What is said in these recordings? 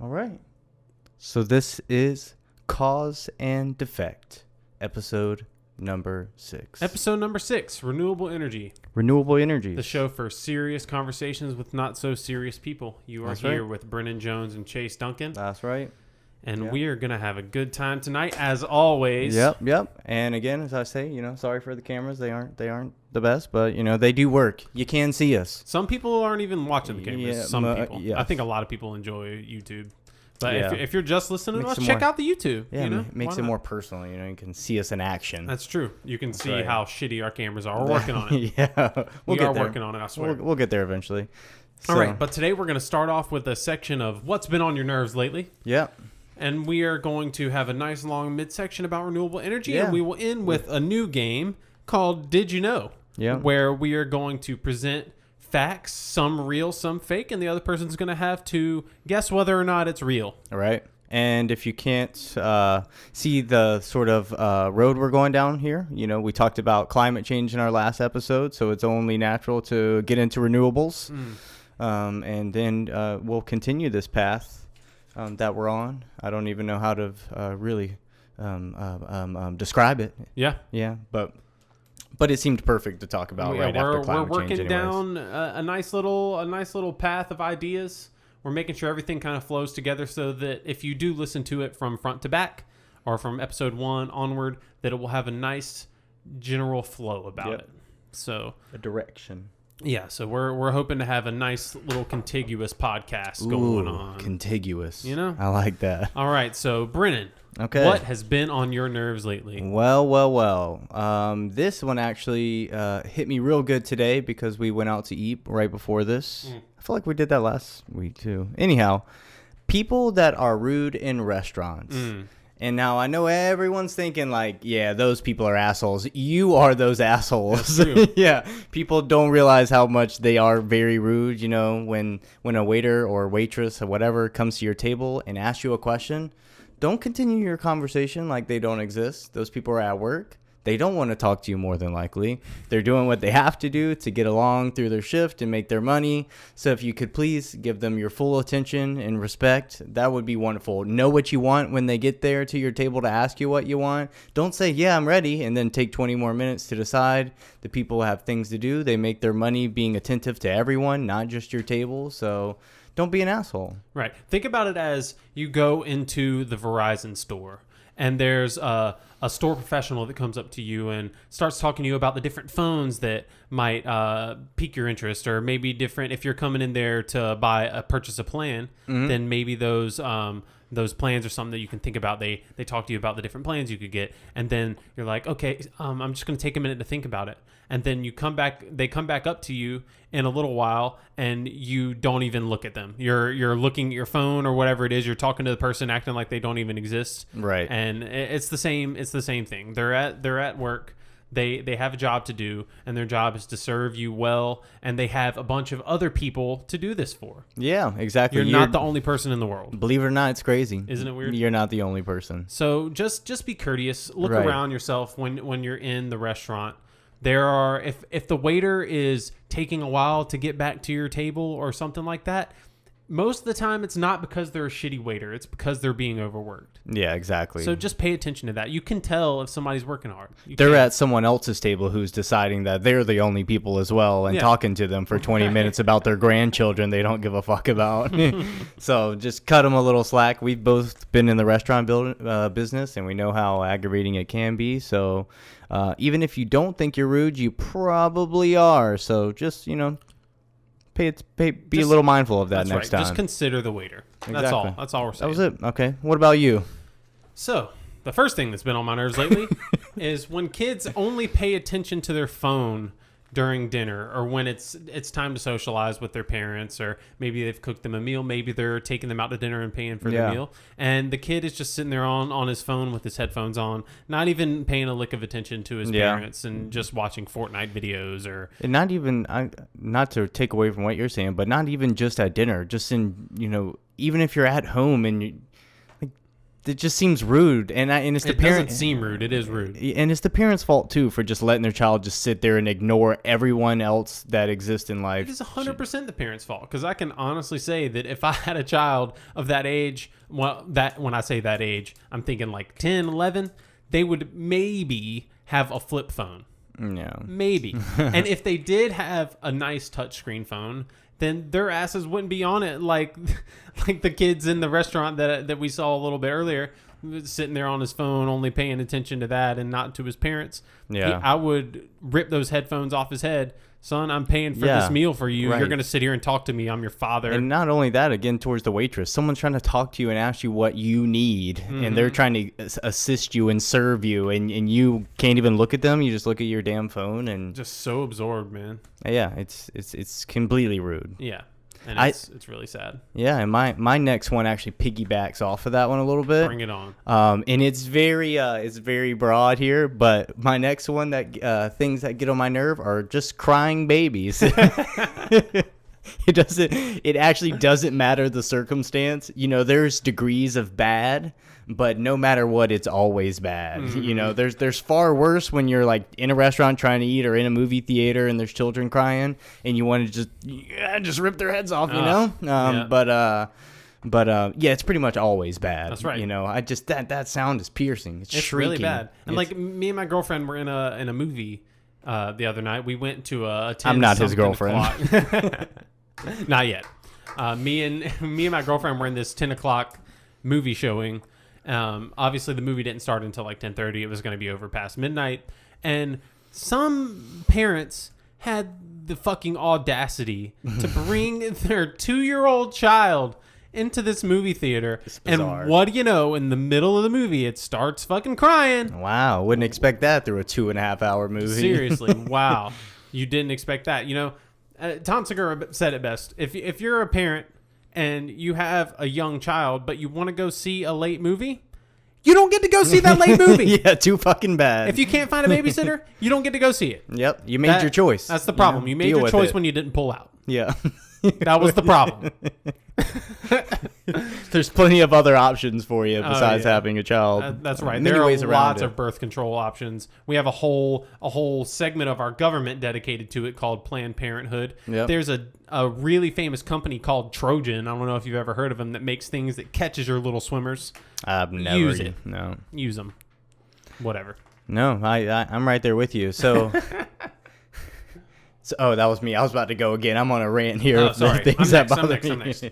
All right. So this is Cause and Defect, episode number 6. Episode number 6, Renewable Energy. Renewable Energy. The show for serious conversations with not so serious people. You are That's here right. with Brennen Jones and Chase Duncan. That's right. And we are going to have a good time tonight, as always. Yep. And again, as I say, sorry for the cameras. They aren't the best, but they do work. You can see us. Some people aren't even watching the cameras. Yeah, Some people. yes. I think a lot of people enjoy YouTube. But Yeah. if you're just listening to Makes us, it check more- out the YouTube. Yeah, Why makes it not? more personal. You can see us in action. That's true. You can see right. how shitty our cameras are. We're working on it. Yeah, we get are there. working on it, I swear. We'll get there eventually. All So, right, but today we're going to start off with a section of what's been on your nerves lately. yeah. And we are going to have a nice long midsection about renewable energy. Yeah. And we will end with a new game called Did You Know? Yeah. Where we are going to present facts, some real, some fake, and the other person's going to have to guess whether or not it's real. All right. And if you can't see the sort of road we're going down here, we talked about climate change in our last episode, so it's only natural to get into renewables. And then we'll continue this path that we're on. I don't even know how to really describe it. Yeah. Yeah, but it seemed perfect to talk about right after climate we're change. working down a nice little path of ideas. We're making sure everything kind of flows together so that if you do listen to it from front to back or from episode 1 onward, that it will have a nice general flow about it. So a direction. yeah, so we're hoping to have a nice little contiguous podcast going on. Contiguous. I like that. All right, so Brennan, Okay. what has been on your nerves lately? Well. This one actually hit me real good today because we went out to eat right before this. I feel like we did that last week too. Anyhow, people that are rude in restaurants. And now I know everyone's thinking like, yeah, those people are assholes. You are those assholes. That's true. Yeah. People don't realize how much they are very rude. When a waiter or waitress or whatever comes to your table and asks you a question, don't continue your conversation like they don't exist. Those people are at work. They don't want to talk to you more than likely. They're doing what they have to do to get along through their shift and make their money. So if you could please give them your full attention and respect, that would be wonderful. Know what you want when they get there to your table to ask you what you want. Don't say, yeah, I'm ready, and then take 20 more minutes to decide. The people have things to do. They make their money being attentive to everyone, not just your table. So don't be an asshole. Right. Think about it as you go into the Verizon store and there's a store professional that comes up to you and starts talking to you about the different phones that might pique your interest, or maybe different if you're coming in there to purchase a plan, then maybe those plans are something that you can think about. They talk to you about the different plans you could get, and then you're like, okay, I'm just going to take a minute to think about it. And then they come back up to you in a little while, and you don't even look at them. You're looking at your phone or whatever it is. You're talking to the person, acting like they don't even exist. Right. And it's the same thing. They're at work. They have a job to do, and their job is to serve you well, and they have a bunch of other people to do this for. Yeah, exactly. You're not the only person in the world. Believe it or not, it's crazy. Isn't it weird? You're not the only person. So just be courteous. Look Right. around yourself when you're in the restaurant. There are if the waiter is taking a while to get back to your table or something like that, most of the time it's not because they're a shitty waiter. It's because they're being overworked. Yeah, exactly. So just pay attention to that. You can tell if somebody's working hard. They're at someone else's table who's deciding that they're the only people as well, and talking to them for 20 minutes about their grandchildren they don't give a fuck about. So just cut them a little slack. We've both been in the restaurant business, and we know how aggravating it can be. So even if you don't think you're rude, you probably are. So just, be a little mindful of that next time. Just consider the waiter. Exactly. That's all we're saying. That was it. Okay. What about you? So, the first thing that's been on my nerves lately is when kids only pay attention to their phone during dinner, or when it's time to socialize with their parents, or maybe they've cooked them a meal, maybe they're taking them out to dinner and paying for the meal, and the kid is just sitting there on his phone with his headphones on, not even paying a lick of attention to his parents, and just watching Fortnite videos, or and not even not to take away from what you're saying, but not even just at dinner, just in even if you're at home and it just seems rude, and it's the It parent. doesn't seem rude. It is rude. And it's the parents' fault too for just letting their child just sit there and ignore everyone else that exists in life. It is 100% the parents' fault, because I can honestly say that if I had a child of that age, well, that when I say that age, I'm thinking like 10, 11, they would maybe have a flip phone. Yeah. Maybe. And if they did have a nice touchscreen phone, then their asses wouldn't be on it like the kids in the restaurant that we saw a little bit earlier, sitting there on his phone, only paying attention to that and not to his parents. Yeah. I would rip those headphones off his head. Son, I'm paying for this meal for you. Right. You're going to sit here and talk to me. I'm your father. And not only that, again, towards the waitress, someone's trying to talk to you and ask you what you need, and they're trying to assist you and serve you, and you can't even look at them. You just look at your damn phone, and Just so absorbed, man. yeah, it's completely rude. Yeah. And it's really sad. Yeah, and my next one actually piggybacks off of that one a little bit. Bring it on. And it's very broad here, but my next one that things that get on my nerve are just crying babies. It actually doesn't matter the circumstance. There's degrees of bad, but no matter what, it's always bad. Mm-hmm. There's far worse when you're like in a restaurant trying to eat or in a movie theater and there's children crying and you want to just rip their heads off, Yeah. But it's pretty much always bad. That's right. I just that sound is piercing. It's shrieking. Really bad. And like me and my girlfriend were in a movie the other night. We went to a 10 I'm not his something girlfriend. o'clock. Not yet. Me and my girlfriend were in this 10 o'clock movie showing. Obviously the movie didn't start until like 10:30. It was going to be over past midnight. And some parents had the fucking audacity to bring their 2-year-old child into this movie theater. And what do you know? In the middle of the movie, it starts fucking crying. Wow. Wouldn't expect that through a 2.5-hour movie. Seriously. Wow. You didn't expect that. Tom Segura said it best. If you're a parent and you have a young child, but you want to go see a late movie, you don't get to go see that late movie. Yeah, too fucking bad. If you can't find a babysitter, you don't get to go see it. Yep, you made your choice. That's the problem. You made your choice when you didn't pull out. Yeah. That was the problem. There's plenty of other options for you besides having a child. That's right. Many There are ways around lots it. of birth control options. We have a whole segment of our government dedicated to it called Planned Parenthood. Yep. There's a really famous company called Trojan. I don't know if you've ever heard of them, that makes things that catches your little swimmers. I've never Use it. No. Use them. Whatever. No, I'm right there with you. So, that was me. I was about to go again. I'm on a rant here. Oh, sorry. Things I'm that next, bother I'm me. next.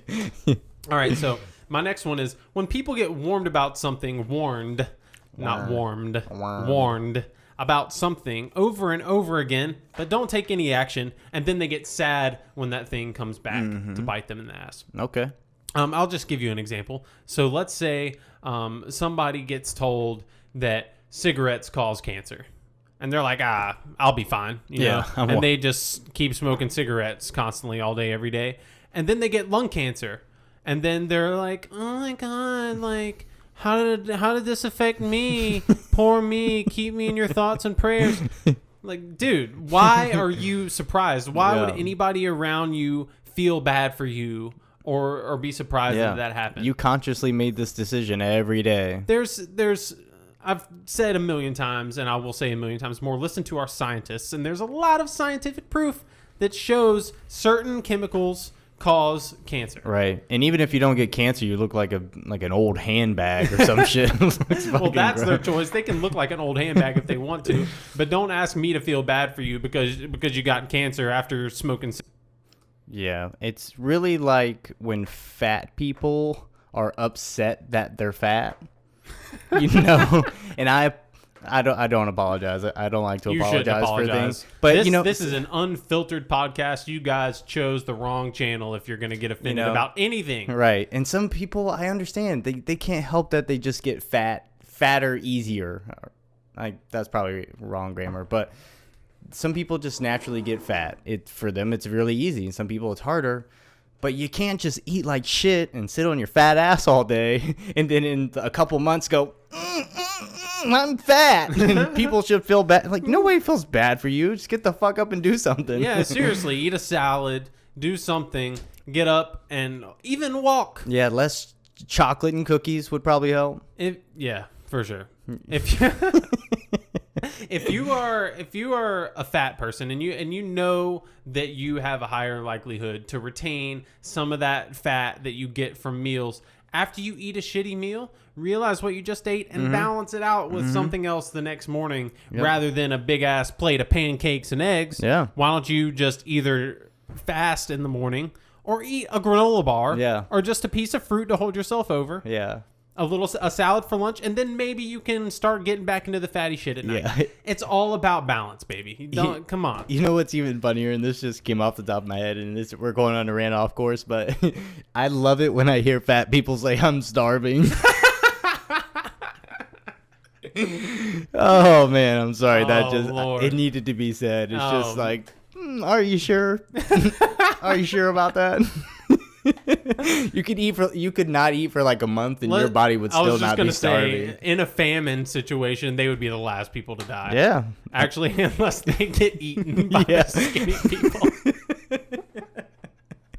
All right, so my next one is when people get warned about something, warned about something over and over again, but don't take any action, and then they get sad when that thing comes back to bite them in the ass. Okay. I'll just give you an example. So let's say somebody gets told that cigarettes cause cancer. And they're like, I'll be fine. You know? And they just keep smoking cigarettes constantly all day, every day. And then they get lung cancer. And then they're like, oh my God, like, how did this affect me? Poor me. Keep me in your thoughts and prayers. Like, dude, why are you surprised? Why would anybody around you feel bad for you or be surprised that happened? You consciously made this decision every day. I've said a million times, and I will say a million times more, listen to our scientists. And there's a lot of scientific proof that shows certain chemicals cause cancer. Right. And even if you don't get cancer, you look like an old handbag or some shit. Well, that's their choice. They can look like an old handbag if they want to, but don't ask me to feel bad for you because you got cancer after smoking. Yeah, it's really like when fat people are upset that they're fat. And I don't apologize. I don't like to apologize for things. But this is an unfiltered podcast. You guys chose the wrong channel if you're going to get offended about anything. Right. And some people, I understand, they can't help that they just get fatter easier. That's probably wrong grammar, but some people just naturally get fat. For them it's really easy. Some people it's harder. But you can't just eat like shit and sit on your fat ass all day and then in a couple months go, I'm fat. And people should feel bad. Like, nobody feels bad for you. Just get the fuck up and do something. Yeah, seriously. Eat a salad. Do something. Get up and even walk. Yeah, less Chocolate and cookies would probably help. Yeah, for sure. If you, if you are a fat person and you know that you have a higher likelihood to retain some of that fat that you get from meals after you eat a shitty meal, realize what you just ate and balance it out with something else the next morning rather than a big ass plate of pancakes and eggs. Yeah. Why don't you just either fast in the morning or eat a granola bar or just a piece of fruit to hold yourself over. Yeah. A salad for lunch, and then maybe you can start getting back into the fatty shit at night. Yeah. It's all about balance, baby. Come on. You know what's even funnier, and this just came off the top of my head, and we're going on a rant off course, but I love it when I hear fat people say, I'm starving. Oh, man, I'm sorry. It needed to be said. It's just like, are you sure? Are you sure about that? You could not eat for like a month and your body would still not be starving. Say, in a famine situation, they would be the last people to die. Yeah. Actually, unless they get eaten by the skinny people.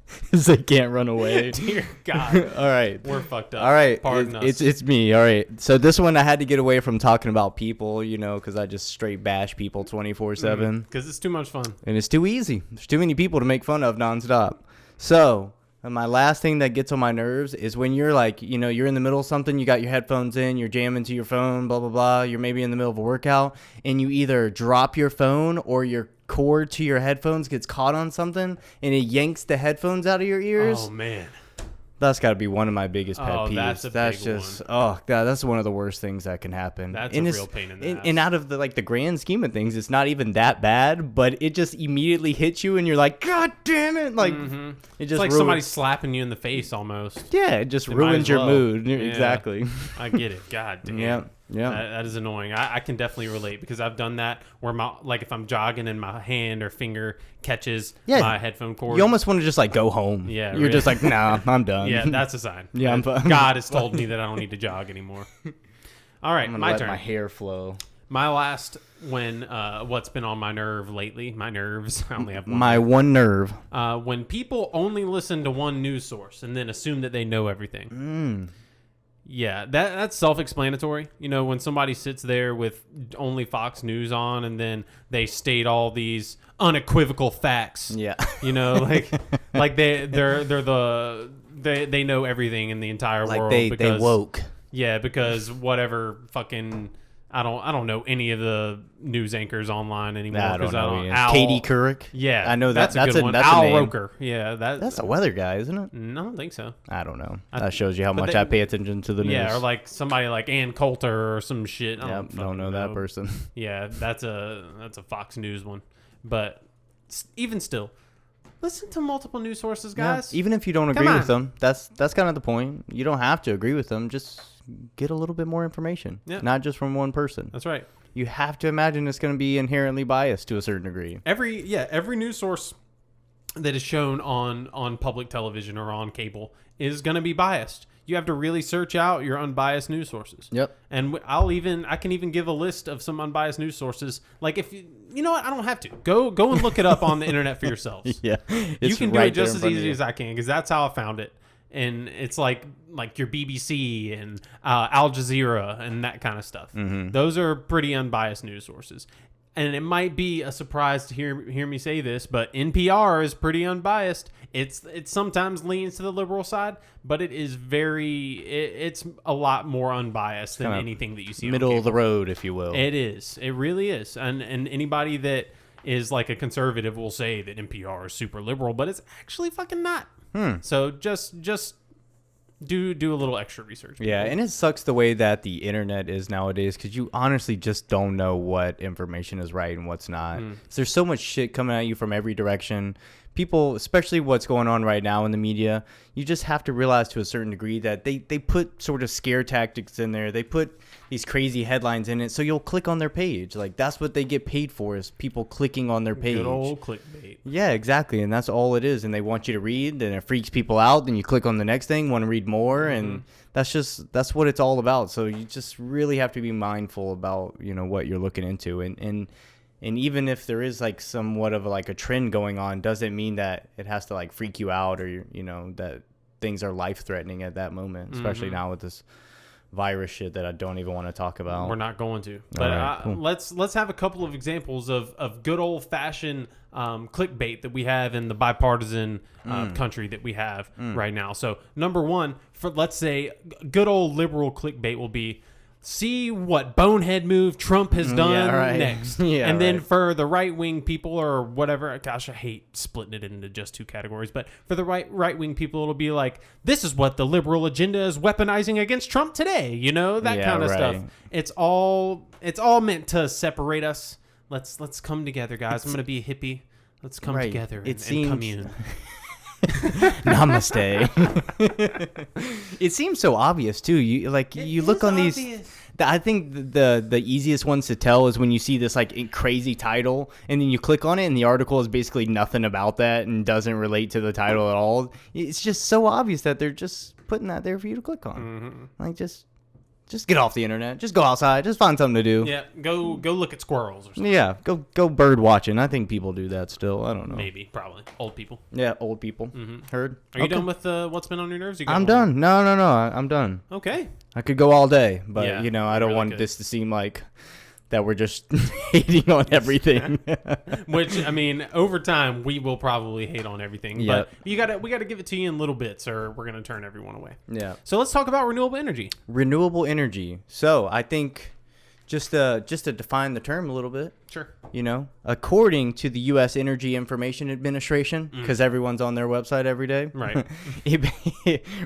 Because they can't run away. Dear God. All right. We're fucked up. All right. Pardon us. It's me. All right. So this one I had to get away from talking about people, because I just straight bash people 24/7. Because it's too much fun. And it's too easy. There's too many people to make fun of nonstop. So... And my last thing that gets on my nerves is when you're like, you're in the middle of something, you got your headphones in, you're jamming to your phone, blah, blah, blah. You're maybe in the middle of a workout and you either drop your phone or your cord to your headphones gets caught on something and it yanks the headphones out of your ears. Oh, man. That's got to be one of my biggest pet peeves. That's just, oh, God, that's one of the worst things that can happen. That's a real pain in the ass. And out of the grand scheme of things, it's not even that bad, but it just immediately hits you and you're like, God damn it. Like, it just it's like somebody slapping you in the face almost. Yeah, it just ruins your mood. Yeah. Exactly. I get it. God damn. Yeah. Yeah, that is annoying. I can definitely relate because I've done that where if I'm jogging and my hand or finger catches my headphone cord. You almost want to just go home. Yeah, you're just like, nah, I'm done. Yeah, that's a sign. Yeah, I'm fine. God has told me that I don't need to jog anymore. All right, my turn. My hair flow. My last what's been on my nerve lately? My nerves. I only have one. My one nerve. When people only listen to one news source and then assume that they know everything. Yeah, that's self-explanatory. When somebody sits there with only Fox News on and then they state all these unequivocal facts. Yeah. Like they know everything in the entire world. They woke. Yeah, because whatever fucking I don't know any of the news anchors online anymore. I don't know. Al, Katie Couric. Yeah, I know that's a good one. That's Al Roker. Yeah, that's a weather guy, isn't it? No, I don't think so. I don't know. That shows you how much I pay attention to the news. Yeah, or like somebody like Ann Coulter or some shit. I don't know that person. Yeah, that's a Fox News one. But even still, listen to multiple news sources, guys. Yeah, even if you don't agree with them, that's kind of the point. You don't have to agree with them. Just get a little bit more information. Yeah. Not just from one person. That's right. You have to imagine it's going to be inherently biased to a certain degree. Every news source that is shown on public television or on cable is going to be biased. You have to really search out your unbiased news sources. Yep. And I can even give a list of some unbiased news sources. Like if you know what, I don't have to go and look it up on the internet for yourselves. Yeah. You can do it just as easy as I can because that's how I found it. And it's like your BBC and Al Jazeera and that kind of stuff. Mm-hmm. Those are pretty unbiased news sources. And it might be a surprise to hear me say this, but NPR is pretty unbiased. It sometimes leans to the liberal side, but it's a lot more unbiased than anything that you see. Middle of the road, if you will. It is. It really is. And anybody that is like a conservative will say that NPR is super liberal, but it's actually fucking not. So just do a little extra research. Yeah, and it sucks the way that the internet is nowadays because you honestly just don't know what information is right and what's not. There's so much shit coming at you from every direction. People, especially what's going on right now in the media, you just have to realize to a certain degree that they put sort of scare tactics in there. They put these crazy headlines in it, so you'll click on their page. Like, that's what they get paid for, is people clicking on their page. Good old clickbait. Yeah, exactly, and that's all it is. And they want you to read, and it freaks people out, and you click on the next thing, want to read more, and that's what it's all about. So you just really have to be mindful about, what you're looking into. And even if there is like somewhat of a trend going on, doesn't mean that it has to freak you out or that things are life-threatening at that moment, especially now with this virus shit that I don't even want to talk about. We're not going to. But right, cool. let's have a couple of examples of good old-fashioned clickbait that we have in the bipartisan country that we have right now. So number one, for let's say good old liberal clickbait will be, see what bonehead move Trump has done next. And then for the right-wing people or whatever, gosh, I hate splitting it into just two categories, but for the right-wing people, it'll be like, this is what the liberal agenda is weaponizing against Trump today. You know, that kind of stuff. It's all meant to separate us. Let's come together, guys. I'm going to be a hippie. Let's come together and commune. Namaste. It seems so obvious too. You look on obvious. These. I think the easiest ones to tell is when you see this like crazy title, and then you click on it, and the article is basically nothing about that and doesn't relate to the title at all. It's just so obvious that they're just putting that there for you to click on. Like just get off the internet. Just go outside. Just find something to do. Yeah, go look at squirrels or something. Yeah, go bird watching. I think people do that still. I don't know. Maybe, probably. Old people. Yeah, old people. Heard. Are you done with what's been on your nerves? I'm done. No. I'm done. Okay. I could go all day, but Yeah, I don't really want could. this to seem like that we're just hating on everything. Which, I mean, over time we will probably hate on everything. Yep. But we gotta give it to you in little bits, or we're gonna turn everyone away. Yeah. So let's talk about renewable energy. Renewable energy. So I think just to define the term a little bit. Sure. According to the U.S. Energy Information Administration, because everyone's on their website every day. Right.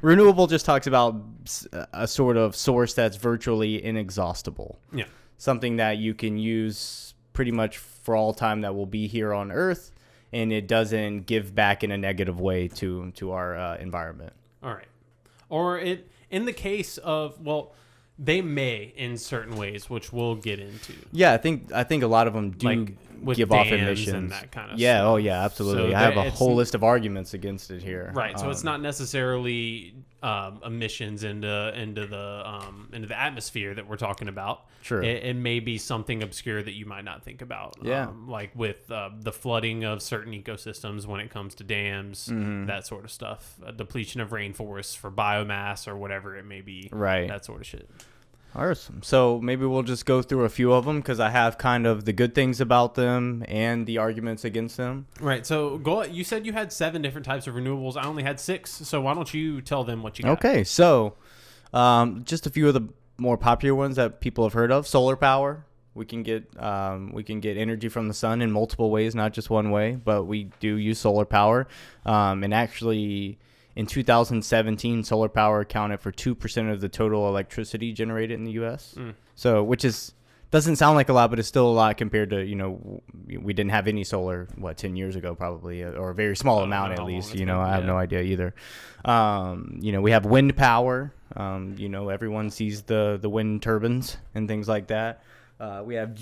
Renewable just talks about a sort of source that's virtually inexhaustible. Yeah. Something that you can use pretty much for all time that will be here on Earth, and it doesn't give back in a negative way to our environment. All right. Or in the case of, well, they may in certain ways, which we'll get into. Yeah, I think a lot of them do Like with give off dams emissions and that kind of yeah, stuff. oh yeah, absolutely. So I have a it's- whole list of arguments against it here. Right. So it's not necessarily emissions into the atmosphere that we're talking about. Sure. It may be something obscure that you might not think about. Yeah. Like with the flooding of certain ecosystems when it comes to dams, that sort of stuff. Depletion of rainforests for biomass or whatever it may be. Right. That sort of shit. Awesome. So maybe we'll just go through a few of them because I have kind of the good things about them and the arguments against them. Right. So you said you had 7 different types of renewables. I only had 6. So why don't you tell them what you got? Okay. So just a few of the more popular ones that people have heard of. Solar power. We can get energy from the sun in multiple ways, not just one way, but we do use solar power. And actually, in 2017, solar power accounted for 2% of the total electricity generated in the U.S. So, which doesn't sound like a lot, but it's still a lot compared to, we didn't have any solar, 10 years ago probably, or a very small amount at least. I have no idea either. We have wind power. Everyone sees the wind turbines and things like that. We have,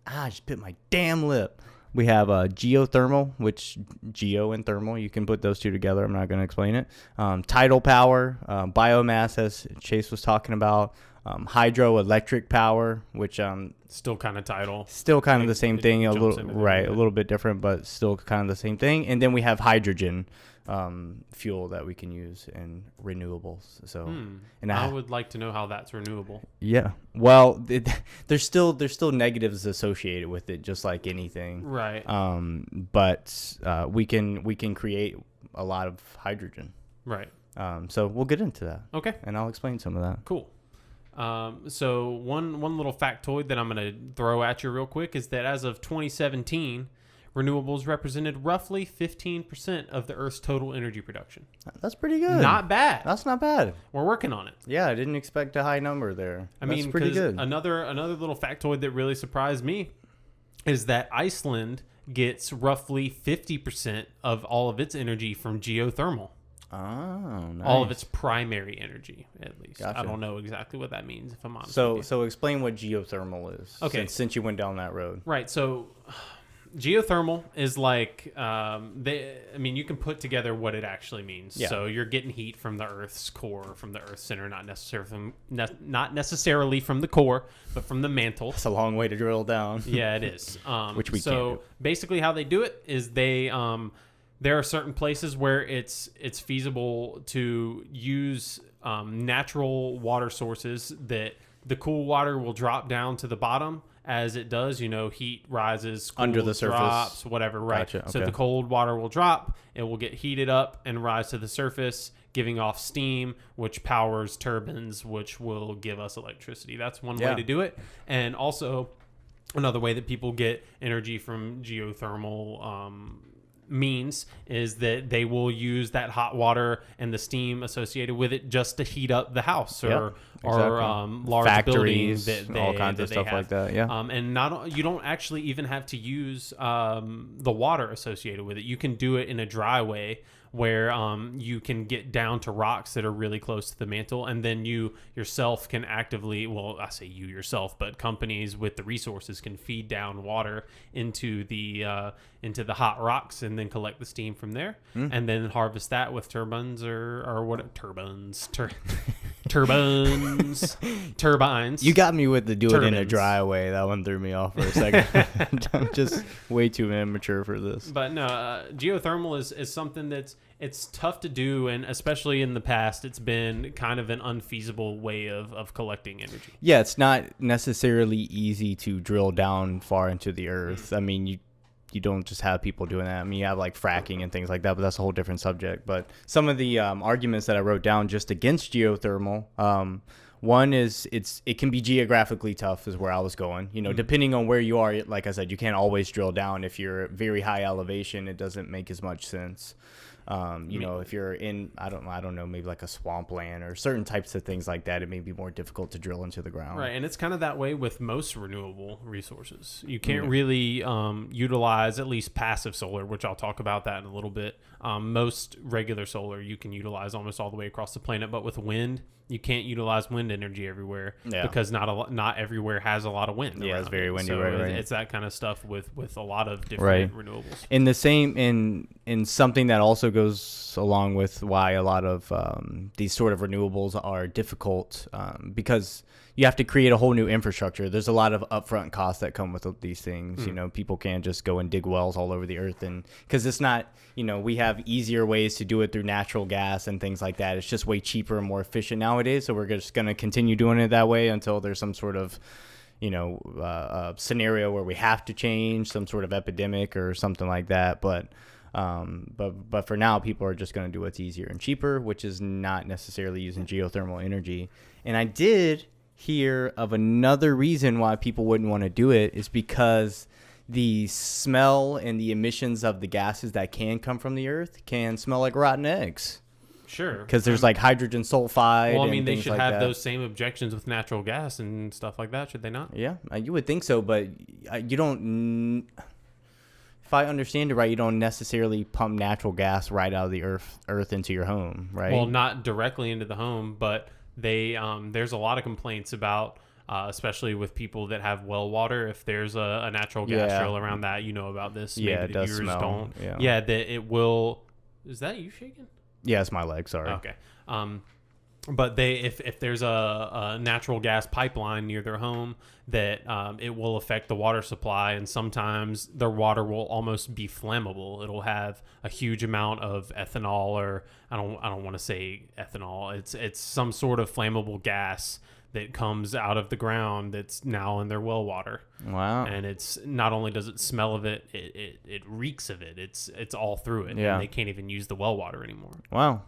I just bit my damn lip. We have geothermal, which geo and thermal, you can put those two together. I'm not going to explain it. Tidal power, biomass, as Chase was talking about. Hydroelectric power, which Still kind of tidal. still kind of the same thing, a jumps little into right, that. a little bit different, but still kind of the same thing. And then we have hydrogen fuel that we can use in renewables. So, and I would like to know how that's renewable. yeah, well, there's still negatives associated with it, just like anything. Right. But we can create a lot of hydrogen. Right. So we'll get into that. Okay. And I'll explain some of that. Cool. So one little factoid that I'm going to throw at you real quick is that as of 2017, renewables represented roughly 15% of the Earth's total energy production. That's pretty good. Not bad. That's not bad. We're working on it. Yeah, I didn't expect a high number there. I That's mean, pretty 'cause good. Another little factoid that really surprised me is that Iceland gets roughly 50% of all of its energy from geothermal. Oh, nice. All of its primary energy, at least. Gotcha. I don't know exactly what that means, if I'm honest. So with you. so explain what geothermal is. Okay. Since you went down that road. Right. So geothermal is like, you can put together what it actually means. Yeah. So you're getting heat from the Earth's core, from the Earth's center, not necessarily from the core, but from the mantle. It's a long way to drill down. Yeah, it is. Which we so can't do. basically how they do it is they there are certain places where it's feasible to use natural water sources that the cool water will drop down to the bottom as it does, heat rises, cool Under the surface. drops, whatever, right? Gotcha, So okay. the cold water will drop, it will get heated up and rise to the surface, giving off steam, which powers turbines, which will give us electricity. That's one way to do it. And also another way that people get energy from geothermal means is that they will use that hot water and the steam associated with it just to heat up the house or large factories, buildings that all kinds of stuff have. like that. Yeah. And you don't actually even have to use the water associated with it. You can do it in a dry way where you can get down to rocks that are really close to the mantle, and then you yourself can actively, well, I say you yourself, but companies with the resources can feed down water into the hot rocks and then collect the steam from there, and then harvest that with turbines or what turbines. Turbines. You got me with the do it in a Turbines. dry way. That one threw me off for a second. I'm just way too immature for this. But no, geothermal is something it's tough to do, and especially in the past, it's been kind of an unfeasible way of collecting energy. Yeah, it's not necessarily easy to drill down far into the earth. I mean, you don't just have people doing that. I mean, you have like fracking and things like that, but that's a whole different subject. But some of the arguments that I wrote down just against geothermal, one is it can be geographically tough is where I was going. Depending on where you are, like I said, you can't always drill down. If you're at very high elevation, it doesn't make as much sense. If you're in, I don't know, maybe like a swampland or certain types of things like that, it may be more difficult to drill into the ground. Right, and it's kind of that way with most renewable resources. You can't really utilize at least passive solar, which I'll talk about that in a little bit. Most regular solar you can utilize almost all the way across the planet, but with wind, you can't utilize wind energy everywhere because not everywhere has a lot of wind. Yeah, it's very windy, so right. It's that kind of stuff with a lot of different renewables. In the same in something that also goes along with why a lot of these sort of renewables are difficult because you have to create a whole new infrastructure. There's a lot of upfront costs that come with these things. People can't just go and dig wells all over the earth, and because it's not, we have easier ways to do it through natural gas and things like that. It's just way cheaper and more efficient nowadays. So we're just going to continue doing it that way until there's some sort of scenario where we have to change, some sort of epidemic or something like that. But for now, people are just going to do what's easier and cheaper, which is not necessarily using geothermal energy. And I did hear of another reason why people wouldn't want to do it is because the smell and the emissions of the gases that can come from the earth can smell like rotten eggs. Sure. Because there's like hydrogen sulfide. Well, I mean, and they things should like have that. those same objections with natural gas and stuff like that, should they not? Yeah, you would think so, but you don't. If I understand it right, you don't necessarily pump natural gas right out of the earth into your home, right? Well, not directly into the home, but there's a lot of complaints about, especially with people that have well water. If there's a natural gas drill around that, about this. Maybe it does viewers smell. don't. Yeah, that it will. Is that you shaking? Yeah, it's my leg. Sorry. Okay. But if there's a natural gas pipeline near their home, that it will affect the water supply, and sometimes their water will almost be flammable. It'll have a huge amount of ethanol, or I don't want to say ethanol. It's some sort of flammable gas that comes out of the ground that's now in their well water. Wow. And it's not only does it smell of it, it reeks of it. It's all through it. Yeah. And they can't even use the well water anymore. Wow.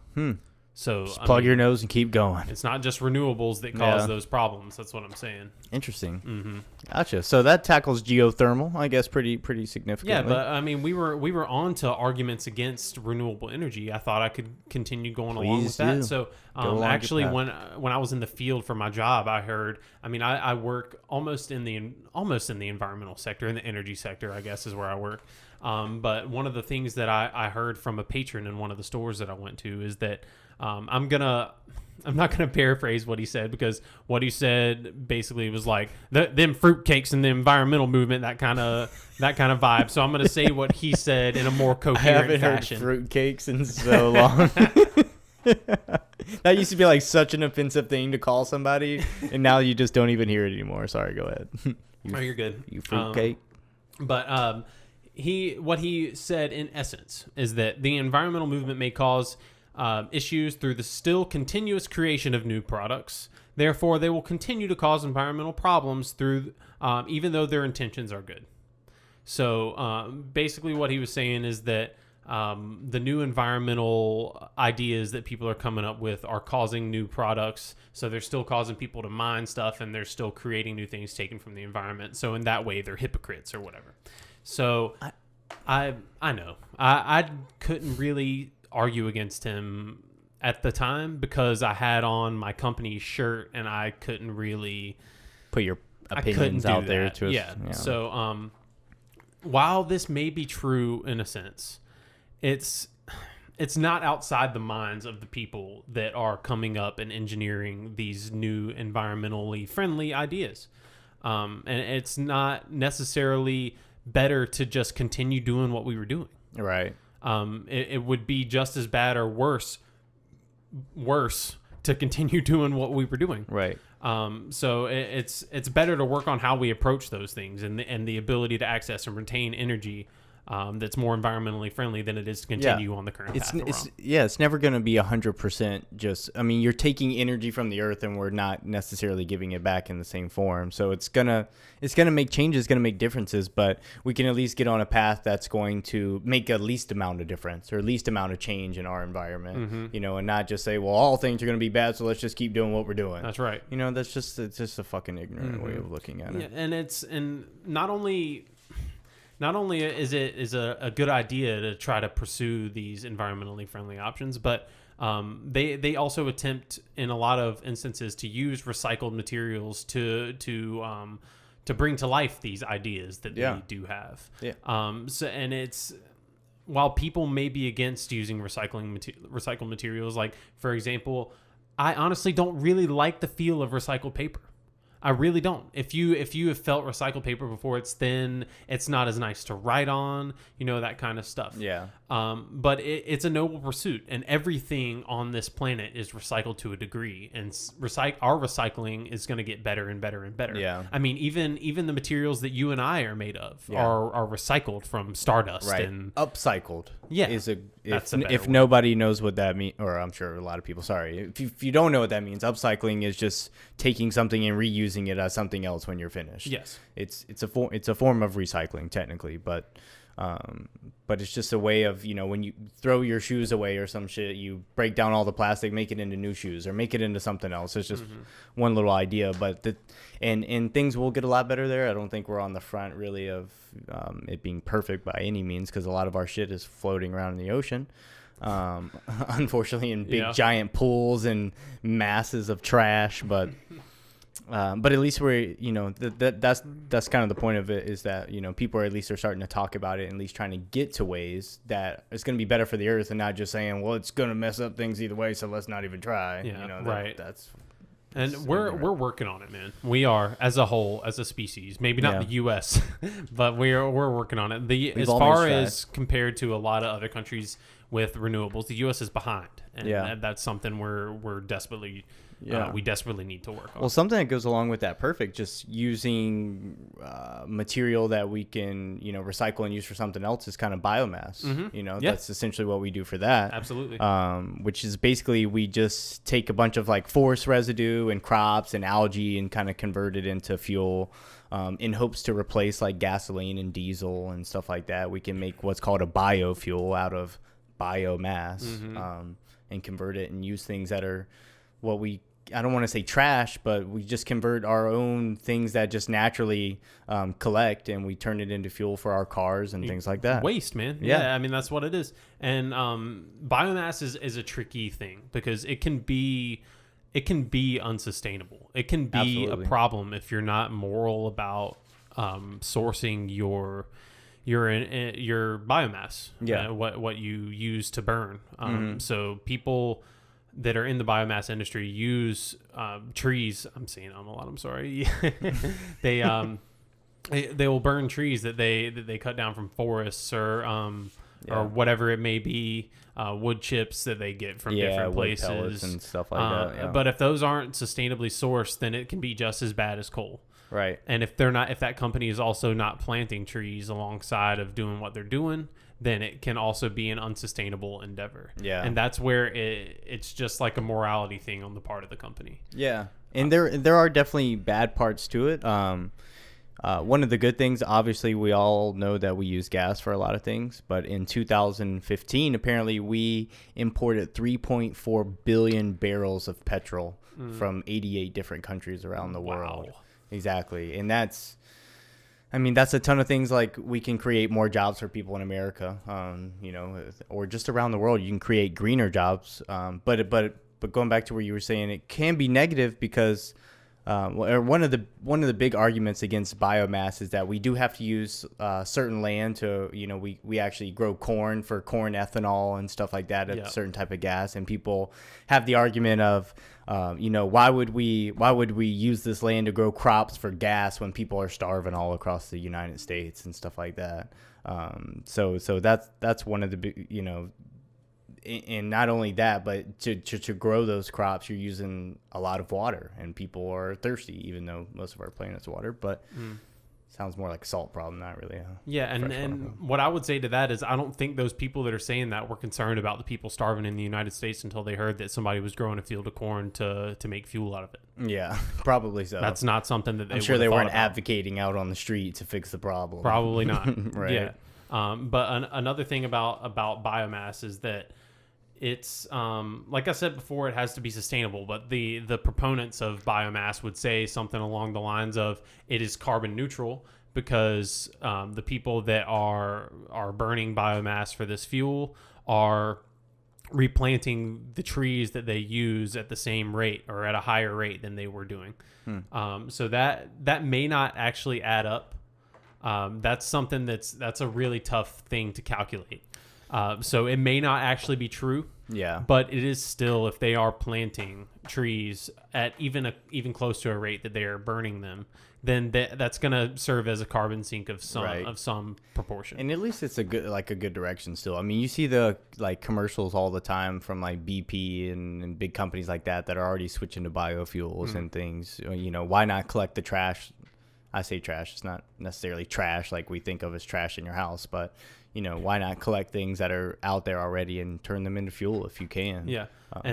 So Just plug your nose and keep going. It's not just renewables that cause those problems. That's what I'm saying. Interesting. Mm-hmm. Gotcha. So that tackles geothermal, I guess, pretty significantly. Yeah, but I mean, we were on to arguments against renewable energy. I thought I could continue going along with that. So actually, when I was in the field for my job, I heard. I mean, I work almost in the environmental sector, in the energy sector, I guess, is where I work. But one of the things that I heard from a patron in one of the stores that I went to is that I'm not gonna paraphrase what he said, because what he said basically was like them fruitcakes and the environmental movement, that kind of vibe. So I'm gonna say what he said in a more coherent fashion. I haven't heard fruitcakes in so long. That used to be like such an offensive thing to call somebody, and now you just don't even hear it anymore. Sorry, go ahead. You're good. You fruitcake. But what he said in essence is that the environmental movement may cause issues through the still continuous creation of new products. Therefore, they will continue to cause environmental problems through even though their intentions are good. So basically what he was saying is that the new environmental ideas that people are coming up with are causing new products. So they're still causing people to mine stuff, and they're still creating new things taken from the environment. So in that way, they're hypocrites or whatever. So I know. I couldn't really argue against him at the time because I had on my company shirt, and I couldn't really put your opinions out there to us. Yeah. So while this may be true in a sense, it's not outside the minds of the people that are coming up and engineering these new environmentally friendly ideas. And it's not necessarily better to just continue doing what we were doing. Right. It would be just as bad or worse to continue doing what we were doing. Right. So it's better to work on how we approach those things and the ability to access and retain energy that's more environmentally friendly than it is to continue on the current path. It's never going to be 100% just, I mean, you're taking energy from the earth and we're not necessarily giving it back in the same form. So it's going to make changes, going to make differences, but we can at least get on a path that's going to make a least amount of difference or least amount of change in our environment, and not just say, well, all things are going to be bad, so let's just keep doing what we're doing. That's right. It's just a fucking ignorant way of looking at it. And not only is it a good idea to try to pursue these environmentally friendly options, but they also attempt in a lot of instances to use recycled materials to bring to life these ideas that they do have. And it's, while people may be against using recycled materials, like for example, I honestly don't really like the feel of recycled paper. I really don't. If you have felt recycled paper before, it's thin, it's not as nice to write on, that kind of stuff. Yeah. But it's a noble pursuit, and everything on this planet is recycled to a degree, and our recycling is going to get better and better and better. Yeah. I mean, even the materials that you and I are made of are recycled from stardust. Right. And upcycled. Yeah. If nobody knows what that means, or I'm sure a lot of people, sorry. If you don't know what that means, upcycling is just taking something and reusing it as something else when you're finished. Yes. It's a form of recycling technically, but it's just a way of, when you throw your shoes away or some shit, you break down all the plastic, make it into new shoes or make it into something else. It's just one little idea, but and things will get a lot better there. I don't think we're on the front really of it being perfect by any means, because a lot of our shit is floating around in the ocean. Unfortunately, in big giant pools and masses of trash, but at least we're, that's kind of the point of it, is that, people are starting to talk about it and at least trying to get to ways that it's going to be better for the earth, and not just saying, well, it's going to mess up things either way, so let's not even try. Right. That's we're working on it, man. We are, as a whole, as a species, maybe not the U.S., but we're working on it. As far as compared to a lot of other countries with renewables, the U.S. is behind, and that's something we're desperately. We desperately need to work on. Well, something that goes along with that, just using material that we can, recycle and use for something else, is kind of biomass. That's essentially what we do for that. Absolutely. Which is basically, we just take a bunch of forest residue and crops and algae and kind of convert it into fuel, in hopes to replace gasoline and diesel and stuff like that. We can make what's called a biofuel out of biomass, and convert it and use things that are I don't want to say trash, but we just convert our own things that just naturally collect, and we turn it into fuel for our cars and things like that. Waste, man. Yeah, I mean, that's what it is. And biomass is a tricky thing, because it can be unsustainable. It can be a problem if you're not moral about sourcing your biomass. What you use to burn. So people that are in the biomass industry use trees. I'm saying a lot. I'm sorry. They will burn trees that they cut down from forests or whatever it may be, wood chips that they get from different places, pellets and stuff like that. But if those aren't sustainably sourced, then it can be just as bad as coal. Right. And if that company is also not planting trees alongside of doing what they're doing, then it can also be an unsustainable endeavor. Yeah. And that's where it's just like a morality thing on the part of the company. Yeah. And there are definitely bad parts to it. One of the good things, obviously, we all know that we use gas for a lot of things. But in 2015, apparently, we imported 3.4 billion barrels of petrol from 88 different countries around the world. Wow. Exactly. And that's a ton of things. Like, we can create more jobs for people in America, or just around the world. You can create greener jobs. But going back to where you were saying, it can be negative because one of the big arguments against biomass is that we do have to use certain land to, we actually grow corn for corn ethanol and stuff like that, a certain type of gas. And people have the argument of, why would we use this land to grow crops for gas when people are starving all across the United States and stuff like that. So that's one of the big, and not only that, but to grow those crops, you're using a lot of water, and people are thirsty, even though most of our planet's water. But sounds more like a salt problem, not really. And what I would say to that is, I don't think those people that are saying that were concerned about the people starving in the United States until they heard that somebody was growing a field of corn to make fuel out of it. Yeah, probably so. That's not something that I'm sure they weren't advocating out on the street to fix the problem. Probably not. Right. Yeah. But another thing about biomass is that it's like I said before, it has to be sustainable, but the proponents of biomass would say something along the lines of it is carbon neutral because the people that are burning biomass for this fuel are replanting the trees that they use at the same rate or at a higher rate than they were doing. So that may not actually add up. That's something that's a really tough thing to calculate. So it may not actually be true. Yeah. But it is still, if they are planting trees at even close to a rate that they are burning them, then that's going to serve as a carbon sink of some proportion. And at least it's a good direction still. I mean, you see the commercials all the time from BP and big companies like that are already switching to biofuels and things. Why not collect the trash? I say trash. It's not necessarily trash like we think of as trash in your house, but why not collect things that are out there already and turn them into fuel if you can? Yeah.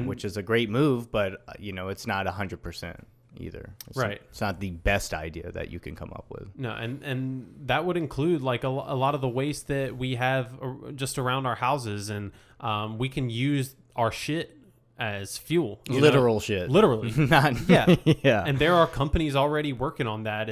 Which is a great move, but it's not 100% either. It's not the best idea that you can come up with. No, and that would include a lot of the waste that we have just around our houses, and we can use our shit as fuel. Literal shit. Literally. Not, yeah. Yeah. And there are companies already working on that,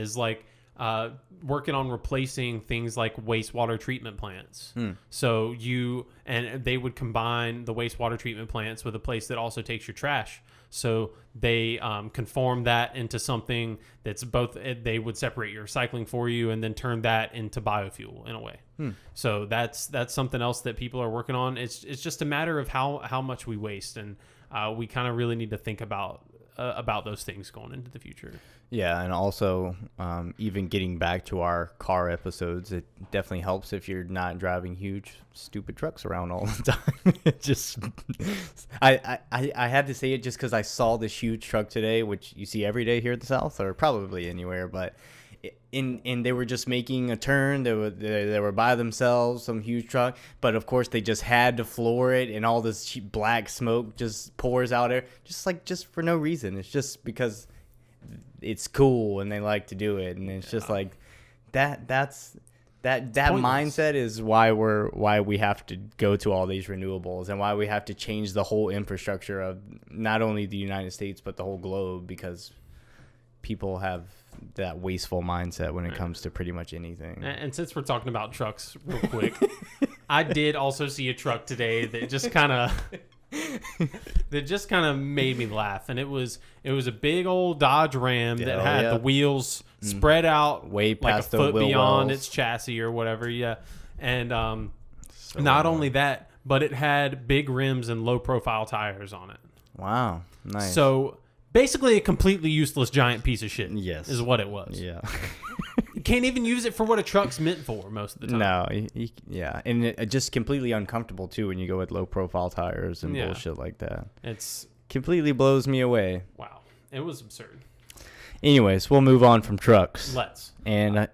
working on replacing things like wastewater treatment plants. So they would combine the wastewater treatment plants with a place that also takes your trash. So they conform that into something that's both, they would separate your recycling for you and then turn that into biofuel in a way. So that's something else that people are working on. It's just a matter of how much we waste. And we kind of really need to think about those things going into the future. Yeah, and also even getting back to our car episodes, it definitely helps if you're not driving huge, stupid trucks around all the time. It just, I had to say it just because I saw this huge truck today, which you see every day here in the South, or probably anywhere, but they were just making a turn. They were by themselves, some huge truck, but of course they just had to floor it, and all this black smoke just pours out there, just for no reason. It's just because it's cool and they like to do it, and it's just like that mindset is why we have to go to all these renewables and why we have to change the whole infrastructure of not only the United States but the whole globe, because people have that wasteful mindset when it comes to pretty much anything. And since we're talking about trucks real quick, I did also see a truck today that just kind of made me laugh. And it was a big old Dodge Ram that had the wheels spread out way past like a foot beyond wells. Its chassis or whatever. Yeah. And not only that, but it had big rims and low profile tires on it. Wow. Nice. So basically a completely useless giant piece of shit. Yes. Is what it was. Yeah. You can't even use it for what a truck's meant for most of the time. No. Yeah. And it just completely uncomfortable too when you go with low profile tires and bullshit like that. It's completely blows me away. Wow. It was absurd. Anyways, we'll move on from trucks. Let's. I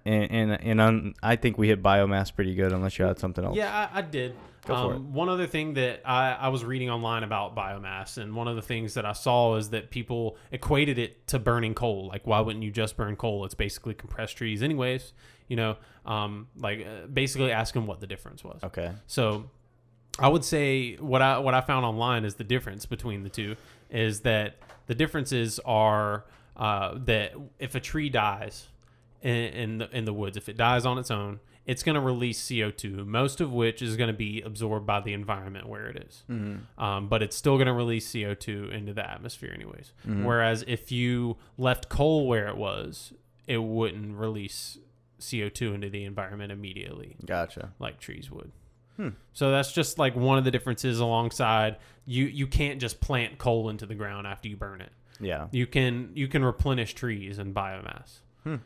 think we hit biomass pretty good, unless you had something else. Yeah, I did. Go for it. One other thing that I was reading online about biomass, and one of the things that I saw is that people equated it to burning coal. Like, why wouldn't you just burn coal? It's basically compressed trees anyways, basically asking what the difference was. Okay. So I would say what I found online is the difference between the two is that the differences are that if a tree dies in the woods, if it dies on its own, it's going to release CO2, most of which is going to be absorbed by the environment where it is. Mm-hmm. But it's still going to release CO2 into the atmosphere anyways. Mm-hmm. Whereas if you left coal where it was, it wouldn't release CO2 into the environment immediately. Gotcha. Like trees would. So that's just like one of the differences alongside you can't just plant coal into the ground after you burn it. Yeah. You can replenish trees and biomass.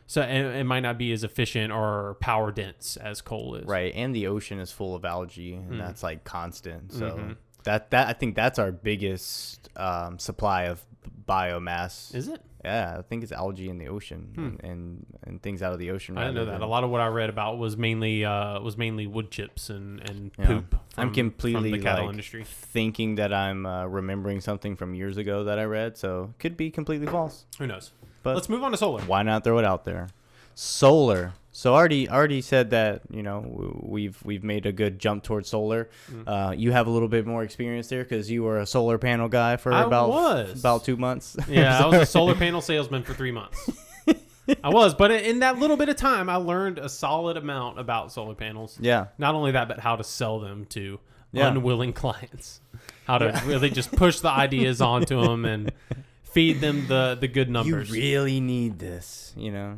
So it might not be as efficient or power dense as coal is. Right. And the ocean is full of algae, and that's like constant. So that I think that's our biggest supply of biomass. Is it? Yeah, I think it's algae in the ocean and things out of the ocean. I didn't know that. A lot of what I read about was mainly wood chips and poop. I'm completely from the cattle industry. Thinking that I'm remembering something from years ago that I read, so could be completely false. Who knows? But let's move on to solar. Why not throw it out there? Solar. So already said that we've made a good jump towards solar. You have a little bit more experience there because you were a solar panel guy for about 2 months. Yeah, I was a solar panel salesman for 3 months. I was, but in that little bit of time, I learned a solid amount about solar panels. Yeah. Not only that, but how to sell them to unwilling clients. How to really just push the ideas onto them and feed them the good numbers. You really need this,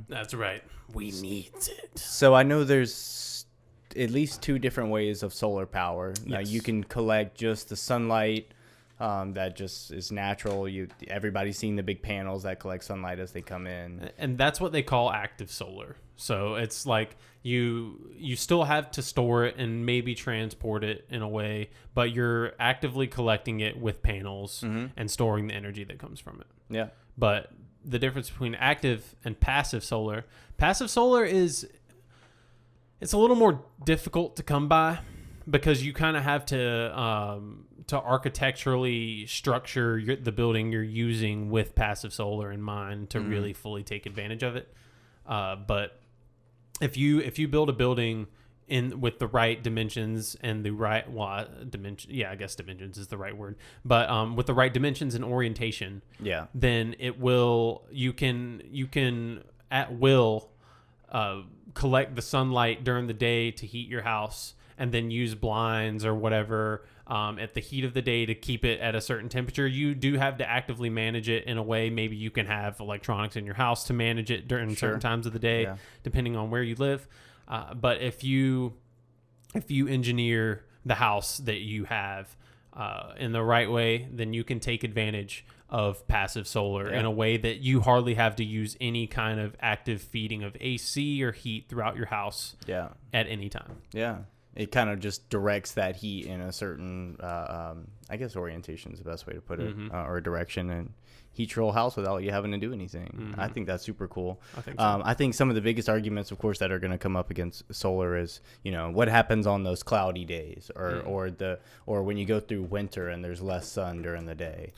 That's right. We need it. So I know there's at least 2 different ways of solar power. Yes. Now you can collect just the sunlight that just is natural. Everybody's seen the big panels that collect sunlight as they come in. And that's what they call active solar. So it's like you still have to store it and maybe transport it in a way, but you're actively collecting it with panels and storing the energy that comes from it. Yeah. But the difference between active and passive solar it's a little more difficult to come by because you kind of have to architecturally structure the building you're using with passive solar in mind to really fully take advantage of it. But if you build a building with the right dimensions and the right I guess dimensions is the right word, but with the right dimensions and orientation, then you can at will collect the sunlight during the day to heat your house, and then use blinds or whatever at the heat of the day to keep it at a certain temperature. You do have to actively manage it in a way. Maybe you can have electronics in your house to manage it during certain times of the day, depending on where you live. But if you engineer the house that you have in the right way, then you can take advantage of passive solar in a way that you hardly have to use any kind of active feeding of AC or heat throughout your house at any time. Yeah. It kind of just directs that heat in a certain, I guess orientation is the best way to put it, or direction, and heat your whole house without you having to do anything. I think that's super cool. I think so. I think some of the biggest arguments, of course, that are going to come up against solar is, what happens on those cloudy days, or when you go through winter and there's less sun during the day.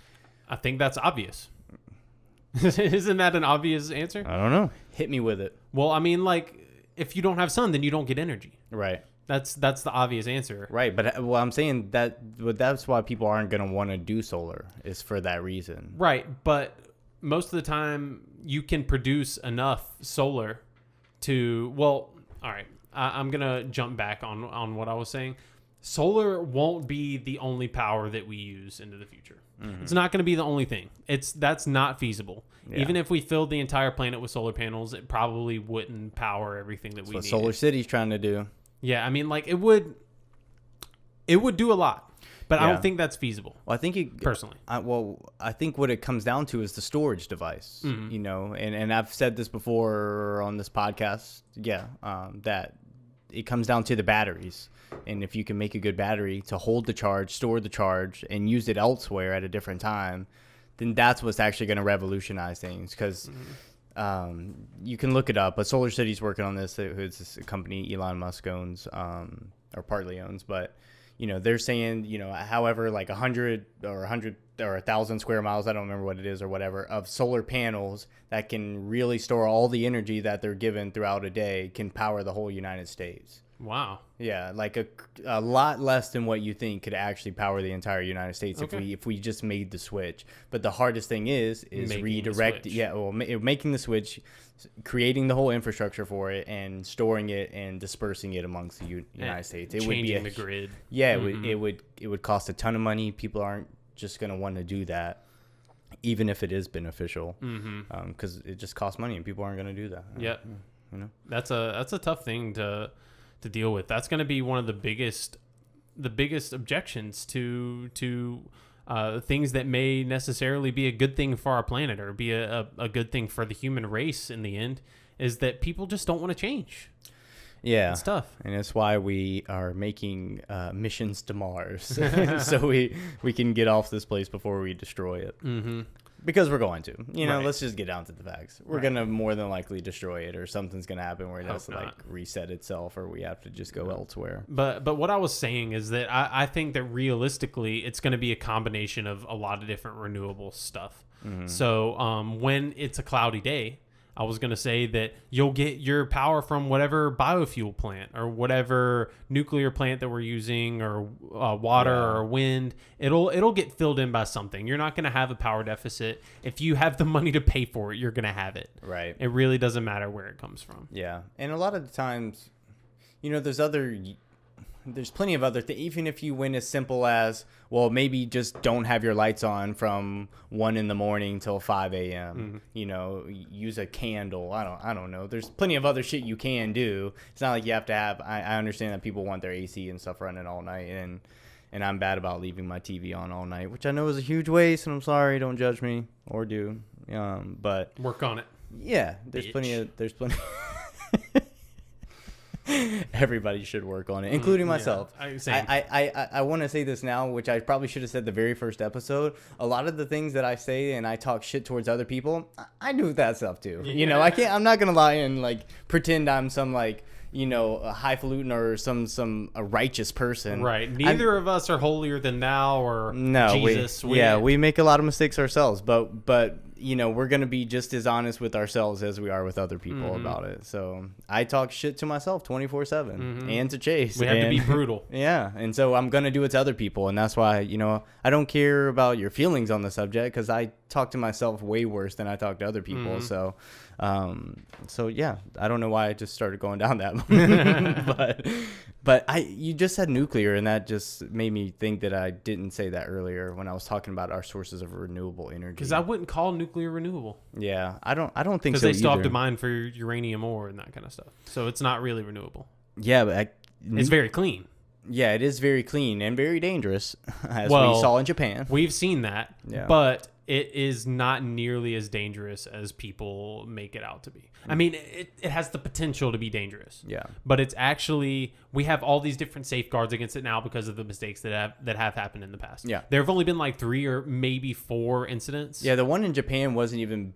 I think that's obvious. Isn't that an obvious answer? I don't know. Hit me with it. Well, I mean, if you don't have sun, then you don't get energy. Right. That's the obvious answer. Right, but I'm saying that's why people aren't going to want to do solar, is for that reason. Right, but most of the time you can produce enough solar all right, I'm going to jump back on what I was saying. Solar won't be the only power that we use into the future. It's not going to be the only thing. That's not feasible. Yeah. Even if we filled the entire planet with solar panels, it probably wouldn't power everything that we need. That's what Solar City's trying to do. Yeah, I mean, it would do a lot, but I don't think that's feasible. Well, I think personally. I think what it comes down to is the storage device. And I've said this before on this podcast. That it comes down to the batteries, and if you can make a good battery to hold the charge, store the charge, and use it elsewhere at a different time, then that's what's actually going to revolutionize things. Because You can look it up, but Solar City's working on this. It's this company Elon Musk owns, or partly owns, but they're saying, however, like 100 or 1,000 square miles, I don't remember what it is or whatever, of solar panels that can really store all the energy that they're given throughout a day can power the whole United States. Wow. Yeah, like a lot less than what you think could actually power the entire United States if we just made the switch. But the hardest thing is redirect. Yeah, well, making the switch, creating the whole infrastructure for it, and storing it and dispersing it amongst the United States. It would be the grid. Yeah, it would cost a ton of money. People aren't just going to want to do that, even if it is beneficial, because it just costs money and people aren't going to do that. Yeah, that's a tough thing to deal with. That's going to be one of the biggest objections to things that may necessarily be a good thing for our planet or be a good thing for the human race in the end, is that people just don't want to change. Yeah, it's tough, and it's why we are making missions to Mars, so we can get off this place before we destroy it. Because we're going to, let's just get down to the facts. We're going to more than likely destroy it, or something's going to happen where it has to reset itself, or we have to just go elsewhere. But what I was saying is that I think that realistically, it's going to be a combination of a lot of different renewable stuff. So when it's a cloudy day, I was going to say that you'll get your power from whatever biofuel plant or whatever nuclear plant that we're using, or water or wind. It'll get filled in by something. You're not going to have a power deficit. If you have the money to pay for it, you're going to have it. Right. It really doesn't matter where it comes from. Yeah. And a lot of the times, there's plenty of other things. Even if you went as simple as, well, maybe just don't have your lights on from 1 a.m. till 5 a.m. Use a candle. I don't know. There's plenty of other shit you can do. It's not like you have to have. I understand that people want their AC and stuff running all night, and I'm bad about leaving my TV on all night, which I know is a huge waste. And I'm sorry. Don't judge me, or do. But work on it. Yeah, there's plenty. Everybody should work on it, including myself. I want to say this now, which I probably should have said the very first episode. A lot of the things that I say and I talk shit towards other people, I do that stuff too. I'm not gonna lie and pretend I'm some a highfalutin or a righteous person. Right. Neither of us are holier than thou or Jesus. We make a lot of mistakes ourselves, but we're going to be just as honest with ourselves as we are with other people about it. So I talk shit to myself 24/7 and to Chase. We have to be brutal. Yeah. And so I'm going to do it to other people. And that's why, I don't care about your feelings on the subject, because I talk to myself way worse than I talk to other people. So yeah, I don't know why I just started going down that. but you just said nuclear, and that just made me think that I didn't say that earlier when I was talking about our sources of renewable energy. Because I wouldn't call nuclear renewable. Yeah, I don't think so. Because they still have to mine for uranium ore and that kind of stuff. So it's not really renewable. Yeah, but it's very clean. Yeah, it is very clean and very dangerous, as we saw in Japan. We've seen that, but it is not nearly as dangerous as people make it out to be. I mean, it has the potential to be dangerous. Yeah. But it's actually, we have all these different safeguards against it now because of the mistakes that have happened in the past. Yeah. There have only been 3 or maybe 4 incidents. Yeah, the one in Japan wasn't even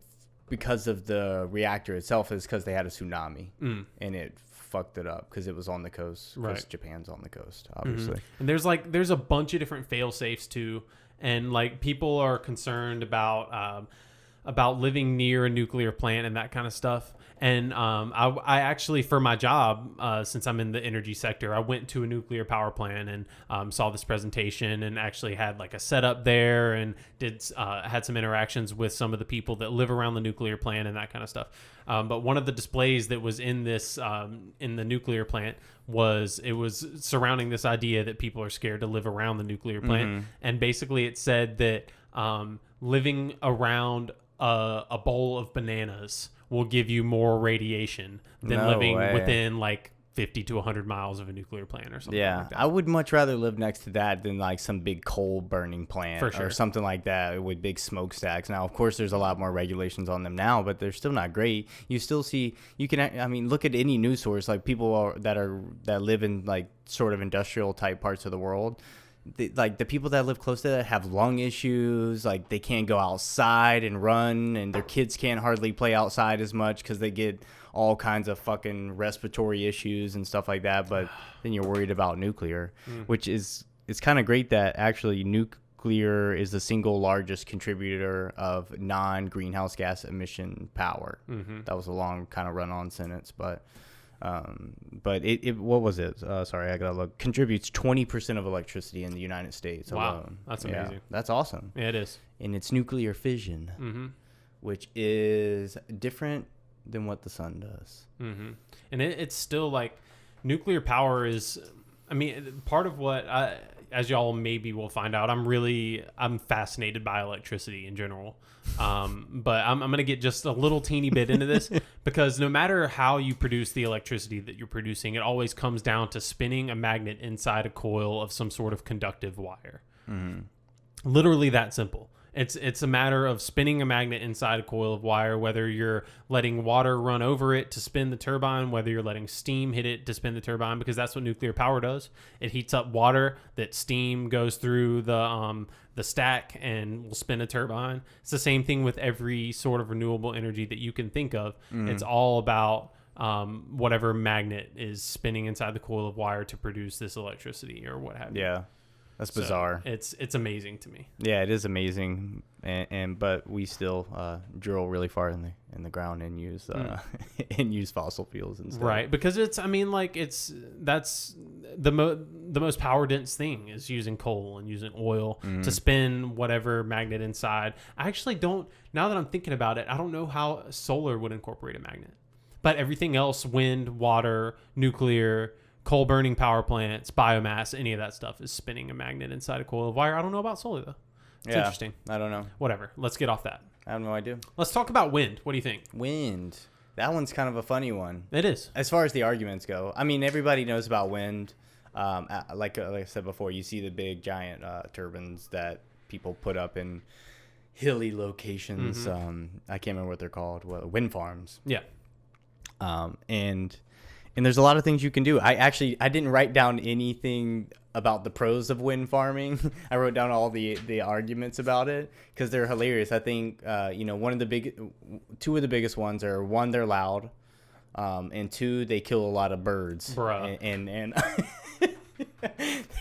because of the reactor itself, is because they had a tsunami and it fucked it up because it was on the coast, because Japan's on the coast, obviously. And there's a bunch of different fail safes too, and people are concerned about living near a nuclear plant and that kind of stuff. And I actually, for my job, since I'm in the energy sector, I went to a nuclear power plant and saw this presentation, and actually had a setup there, and had some interactions with some of the people that live around the nuclear plant and that kind of stuff. But one of the displays that was in this in the nuclear plant was surrounding this idea that people are scared to live around the nuclear plant, and basically it said that living around a bowl of bananas will give you more radiation than living within 50 to 100 miles of a nuclear plant or something like that. I would much rather live next to that than some big coal burning plant or something like that with big smokestacks. Now, of course, there's a lot more regulations on them now, but they're still not great. You still see, look at any news source, people that live in sort of industrial type parts of the world. the people that live close to that have lung issues. Like they can't go outside and run, and their kids can't hardly play outside as much because they get all kinds of fucking respiratory issues and stuff like that. But then you're worried about nuclear, which is it's kind of great that actually nuclear is the single largest contributor of non-greenhouse gas emission power. That was a long kind of run-on sentence, but it what was it? Sorry, I gotta look. Contributes 20% of electricity in the United States alone. That's amazing. Yeah, that's awesome. Yeah, it is. And it's nuclear fission, which is different than what the sun does. And it's still like nuclear power is. I mean, part of what as y'all maybe will find out, I'm fascinated by electricity in general. But I'm going to get just a little teeny bit into this because no matter how you produce the electricity that you're producing, it always comes down to spinning a magnet inside a coil of some sort of conductive wire. Literally that simple. It's a matter of spinning a magnet inside a coil of wire, whether you're letting water run over it to spin the turbine, whether you're letting steam hit it to spin the turbine, because that's what nuclear power does. It heats up water, that steam goes through the stack and will spin a turbine. It's the same thing with every sort of renewable energy that you can think of. It's all about whatever magnet is spinning inside the coil of wire to produce this electricity or what have you. Yeah. That's bizarre. So it's amazing to me. Yeah, it is amazing, but we still drill really far in the ground and use and use fossil fuels instead. Right, because that's the most power dense thing is using coal and using oil to spin whatever magnet inside. I actually don't. Now that I'm thinking about it, I don't know how solar would incorporate a magnet, but everything else, wind, water, nuclear, coal burning power plants, biomass, any of that stuff is spinning a magnet inside a coil of wire. I don't know about solar though. It's interesting. I don't know. Whatever. Let's get off that. I have no idea. Let's talk about wind. What do you think? Wind. That one's kind of a funny one. It is. As far as the arguments go. I mean, everybody knows about wind. Like I said before, you see the big giant turbines that people put up in hilly locations. I can't remember what they're called. Wind farms. Yeah. And there's a lot of things you can do. I didn't write down anything about the pros of wind farming. I wrote down all the arguments about it because they're hilarious. I think two of the biggest ones are, one, they're loud, and two, they kill a lot of birds. Bruh. And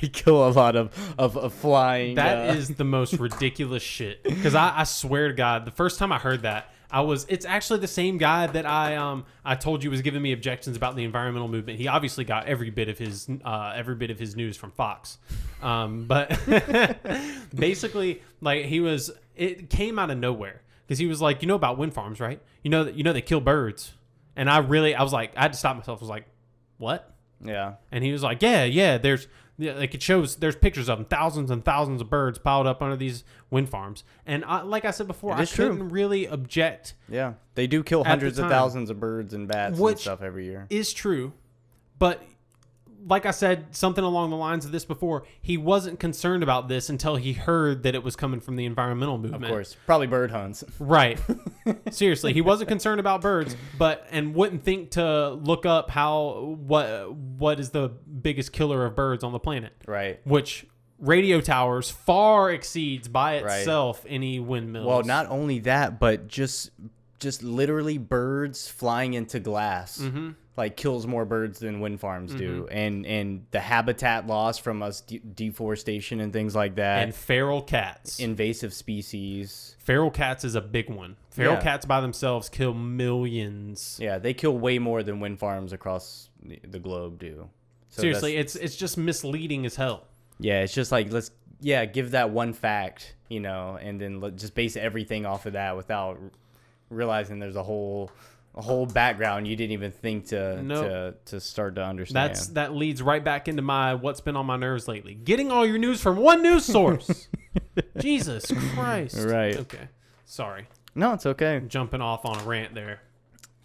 they kill a lot of flying. That is the most ridiculous shit. Because I swear to God, the first time I heard that, it's actually the same guy that I told you was giving me objections about the environmental movement. He obviously got every bit of his news from Fox. But basically, like, it came out of nowhere because he was like, you know about wind farms, right? You know they kill birds. And I had to stop myself. I was like, what? Yeah. And he was like, yeah, there's pictures of them, thousands and thousands of birds piled up under these wind farms. And like I said before, I couldn't really object. Yeah. They do kill hundreds of thousands of birds and bats and stuff every year. Is true. But like I said, something along the lines of this before, he wasn't concerned about this until he heard that it was coming from the environmental movement. Of course. Probably bird hunts. Right. Seriously, he wasn't concerned about birds, and wouldn't think to look up what is the biggest killer of birds on the planet. Right. Which radio towers far exceeds by itself any windmills. Well, not only that, but just literally birds flying into glass. Like kills more birds than wind farms do, and the habitat loss from us deforestation and things like that, and feral cats, invasive species. Feral cats is a big one. Feral cats by themselves kill millions. Yeah, they kill way more than wind farms across the globe do. So seriously, it's just misleading as hell. Yeah, it's just like let's give that one fact, and then just base everything off of that without realizing there's a whole background you didn't even think to start to understand. That leads right back into my what's been on my nerves lately. Getting all your news from one news source. Jesus Christ. Right. Okay. Sorry. No, it's okay. Jumping off on a rant there.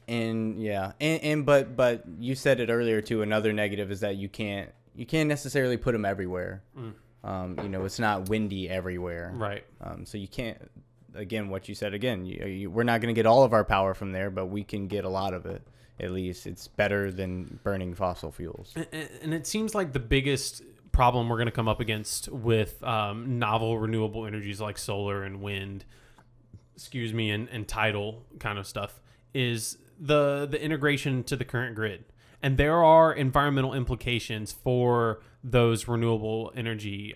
And yeah, but you said it earlier too. Another negative is that you can't necessarily put them everywhere. It's not windy everywhere. Right. So you can't. Again, what you said again, we're not going to get all of our power from there, but we can get a lot of it. At least it's better than burning fossil fuels. And it seems like the biggest problem we're going to come up against with novel renewable energies like solar and wind, and tidal kind of stuff is the integration to the current grid. And there are environmental implications for those renewable energy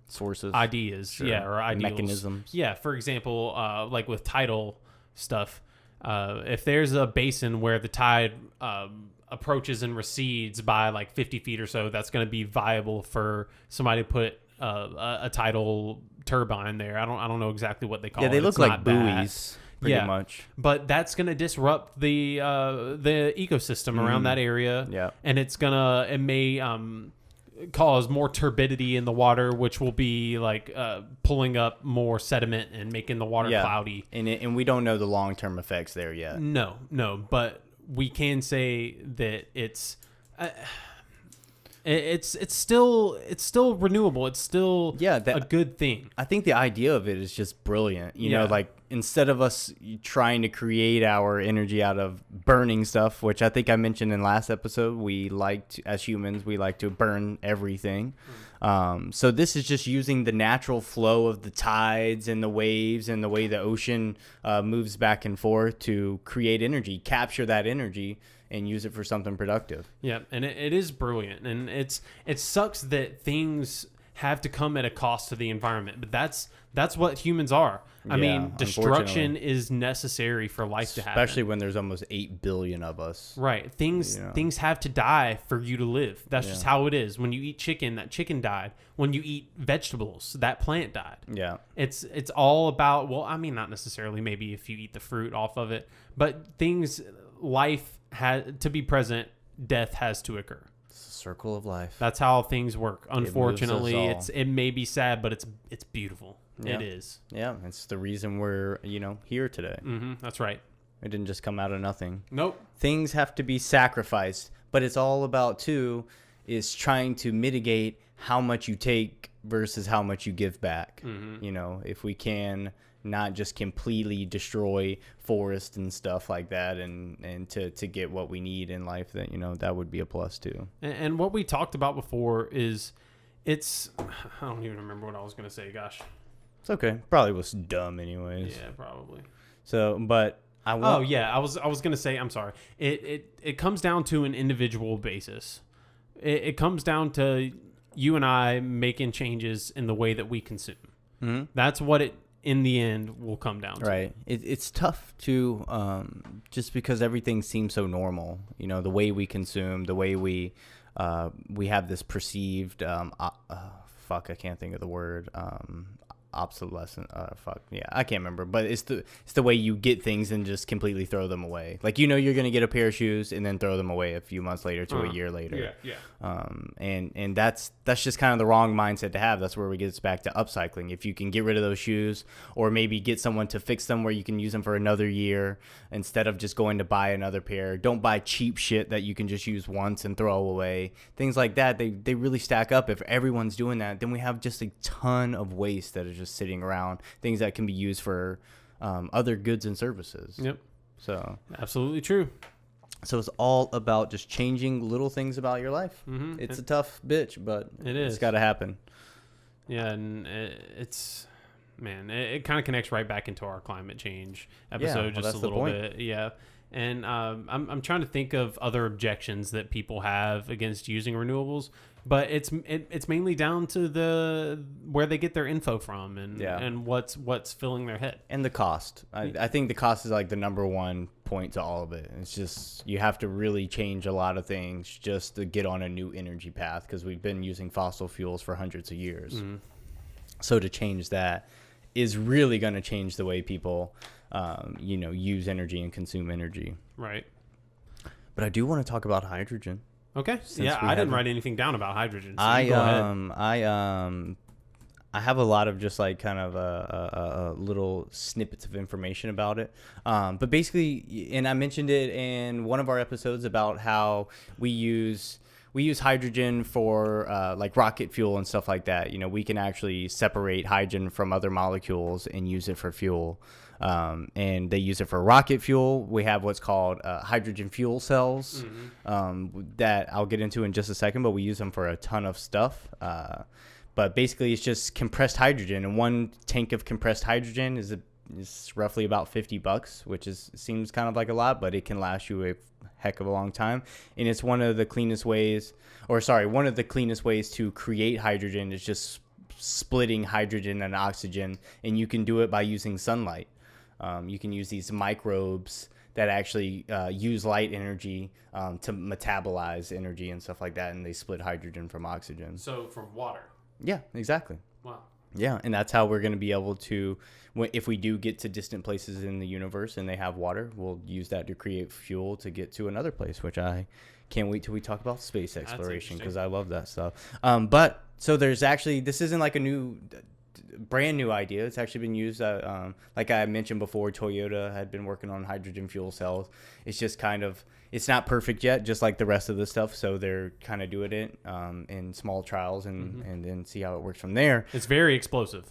sources, ideas, sure. or ideals. Mechanisms. Yeah, for example, like with tidal stuff, if there's a basin where the tide approaches and recedes by like 50 feet or so, that's going to be viable for somebody to put a tidal turbine there. I don't know exactly what they call it. Yeah, they look It's like not bad. buoys. Pretty much. But that's going to disrupt the ecosystem around that area. Yeah. And it may cause more turbidity in the water, which will be like pulling up more sediment and making the water cloudy. And we don't know the long-term effects there yet. No, but we can say that it's still renewable. It's still a good thing. I think the idea of it is just brilliant. You know, like instead of us trying to create our energy out of burning stuff, which I think I mentioned in last episode, as humans, we like to burn everything. So this is just using the natural flow of the tides and the waves and the way the ocean moves back and forth to create energy, capture that energy, and use it for something productive. Yeah, and it is brilliant. And it sucks that things have to come at a cost to the environment, but that's what humans are. I mean, destruction is necessary for life to happen. Especially when there's almost 8 billion of us. Right. Things have to die for you to live. That's just how it is. When you eat chicken, that chicken died. When you eat vegetables, that plant died. Yeah. It's all about, well, I mean, not necessarily maybe if you eat the fruit off of it, but life has to be present, death has to occur. It's a circle of life. That's how things work. Unfortunately, it it may be sad, but it's beautiful. Yeah. It is. Yeah, it's the reason we're, here today. Mm-hmm, that's right. It didn't just come out of nothing. Nope. Things have to be sacrificed, but it's all about, too, is trying to mitigate how much you take versus how much you give back. Mm-hmm. If we can not just completely destroy forests and stuff like that and to get what we need in life, then, that would be a plus, too. And what we talked about before is I don't even remember what I was going to say. Gosh. It's okay. Probably was dumb anyways. Yeah, probably. So, but I want... Oh, yeah. I was going to say, I'm sorry. It comes down to an individual basis. It comes down to you and I making changes in the way that we consume. Mm-hmm. That's what it, in the end, will come down to. Right. It's tough to, just because everything seems so normal. The way we consume, the way we have this perceived, I can't think of the word, obsolescent, I can't remember, but it's the way you get things and just completely throw them away. Like, you're gonna get a pair of shoes and then throw them away a few months later to a year later. And that's just kind of the wrong mindset to have. That's where we get back to upcycling. If you can get rid of those shoes, or maybe get someone to fix them where you can use them for another year instead of just going to buy another pair. Don't buy cheap shit that you can just use once and throw away. Things like that, they really stack up. If everyone's doing that, then we have just a ton of waste that is just sitting around, things that can be used for other goods and services. Yep. So absolutely true. So it's all about just changing little things about your life. Mm-hmm. It's a tough bitch, but it's got to happen. Yeah, and it kind of connects right back into our climate change episode just a little bit. Yeah. And I'm trying to think of other objections that people have against using renewables, but it's mainly down to where they get their info from and what's filling their head. And the cost. I think the cost is like the number one point to all of it. It's just you have to really change a lot of things just to get on a new energy path, because we've been using fossil fuels for hundreds of years. Mm-hmm. So to change that is really going to change the way people use energy and consume energy. Right. But I do want to talk about hydrogen. Okay. I didn't write anything down about hydrogen. So I have a lot of just like kind of a little snippets of information about it. But basically, and I mentioned it in one of our episodes about how we use hydrogen for like rocket fuel and stuff like that. We can actually separate hydrogen from other molecules and use it for fuel. And they use it for rocket fuel. We have what's called hydrogen fuel cells that I'll get into in just a second, but we use them for a ton of stuff. But basically, it's just compressed hydrogen, and one tank of compressed hydrogen is roughly about $50, which seems kind of like a lot, but it can last you a heck of a long time. And it's one of the cleanest ways to create hydrogen is just splitting hydrogen and oxygen, and you can do it by using sunlight. You can use these microbes that actually use light energy to metabolize energy and stuff like that, and they split hydrogen from oxygen. So from water. Yeah, exactly. Wow. Yeah, and that's how we're going to be able to, if we do get to distant places in the universe and they have water, we'll use that to create fuel to get to another place, which I can't wait till we talk about space exploration because I love that stuff. But so there's actually, this isn't like a brand new idea. It's actually been used, like I mentioned before, Toyota had been working on hydrogen fuel cells. It's just kind of, it's not perfect yet, just like the rest of the stuff. So they're kind of doing it in small trials and then see how it works from there. It's very explosive.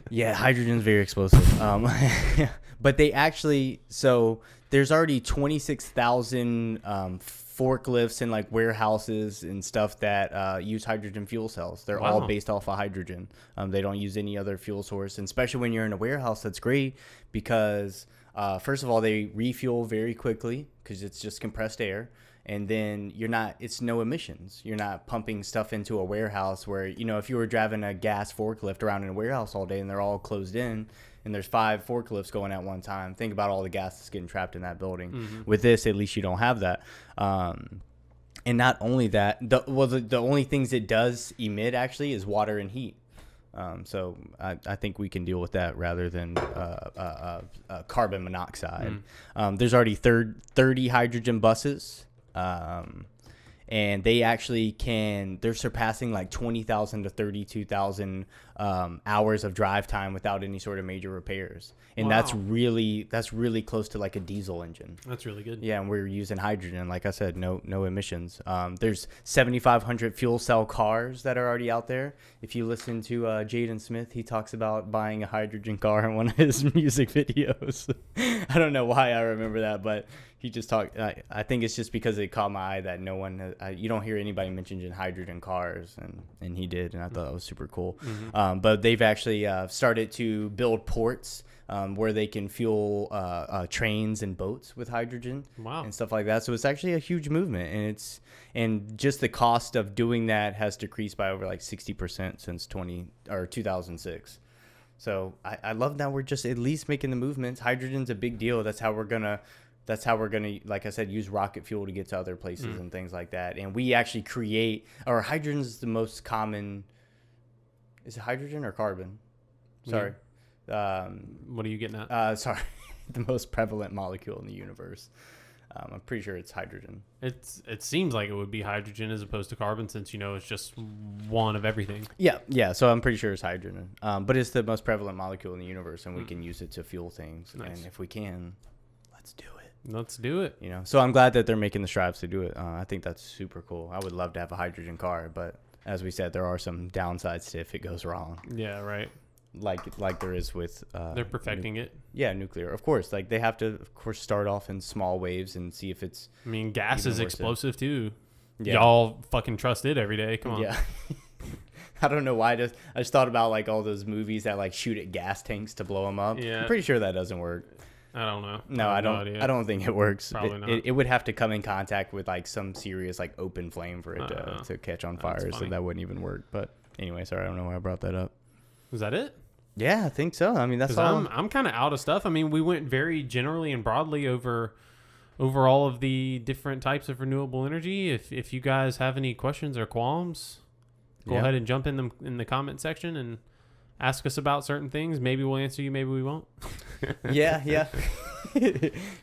Yeah, hydrogen's very explosive. But they actually, so there's already 26,000 forklifts and like warehouses and stuff that use hydrogen fuel cells. They're all based off of hydrogen. They don't use any other fuel source. And especially when you're in a warehouse, that's great because first of all, they refuel very quickly because it's just compressed air. And then it's no emissions. You're not pumping stuff into a warehouse where, if you were driving a gas forklift around in a warehouse all day and they're all closed in and there's 5 forklifts going at one time, think about all the gas that's getting trapped in that building. With this, at least you don't have that. And not only that, the only things it does emit actually is water and heat. So I think we can deal with that rather than carbon monoxide. There's already 30 hydrogen buses. And they actually they're surpassing like 20,000 to 32,000 hours of drive time without any sort of major repairs. And that's really close to like a diesel engine. That's really good. Yeah, and we're using hydrogen. Like I said, no emissions. There's 7,500 fuel cell cars that are already out there. If you listen to Jaden Smith, he talks about buying a hydrogen car in one of his music videos. I don't know why I remember that, but he just talked. I think it's just because it caught my eye that you don't hear anybody mention hydrogen cars, and he did, and I thought that was super cool. But they've actually started to build ports where they can fuel trains and boats with hydrogen and stuff like that. So it's actually a huge movement, and just the cost of doing that has decreased by over like 60% since 2006. So I love that we're just at least making the movements. Hydrogen's a big deal. That's how we're gonna, like I said, use rocket fuel to get to other places and things like that. And we actually hydrogen is the most common. Is it hydrogen or carbon? Sorry. What are you getting at? Sorry. The most prevalent molecule in the universe. I'm pretty sure it's hydrogen. It seems like it would be hydrogen as opposed to carbon since, it's just one of everything. Yeah. So I'm pretty sure it's hydrogen. But it's the most prevalent molecule in the universe, and we can use it to fuel things. Nice. And if we can, let's do it. Let's do it. So I'm glad that they're making the strides to do it. I think that's super cool. I would love to have a hydrogen car, but as we said, there are some downsides to if it goes wrong. Yeah, right. Like there is with they're perfecting it. Yeah, nuclear. Of course, like they have to, of course, start off in small waves and see if it's. I mean, gas is explosive too. Yeah. Y'all fucking trust it every day. Come on. Yeah. I don't know why. I just thought about like all those movies that like shoot at gas tanks to blow them up. Yeah. I'm pretty sure that doesn't work. I don't know. No, I don't. I don't think it works. Probably not. It would have to come in contact with like some serious like open flame for it to catch on fire. So that wouldn't even work. But anyway, sorry, I don't know why I brought that up. Was that it? Yeah, I think so. I mean, that's all. I'm kind of out of stuff. I mean, we went very generally and broadly over all of the different types of renewable energy. If you guys have any questions or qualms, go ahead and jump in the comment section and ask us about certain things. Maybe we'll answer you. Maybe we won't. Yeah.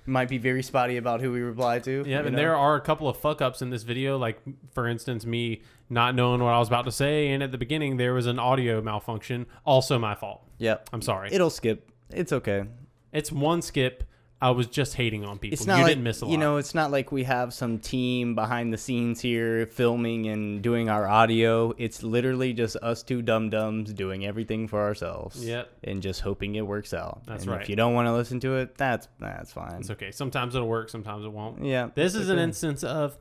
Might be very spotty about who we reply to. Yeah, and there are a couple of fuck ups in this video. Like, for instance, me not knowing what I was about to say, and at the beginning there was an audio malfunction. Also my fault. Yep. I'm sorry. It'll skip. It's okay. It's one skip I was just hating on people. It's not You like, didn't miss a lot. it's not like we have some team behind the scenes here filming and doing our audio. It's literally just us two dum-dums doing everything for ourselves. Yep. And just hoping it works out. That's and right. If you don't want to listen to it, that's fine. It's okay. Sometimes it'll work. Sometimes it won't. Yeah. This is an instance of,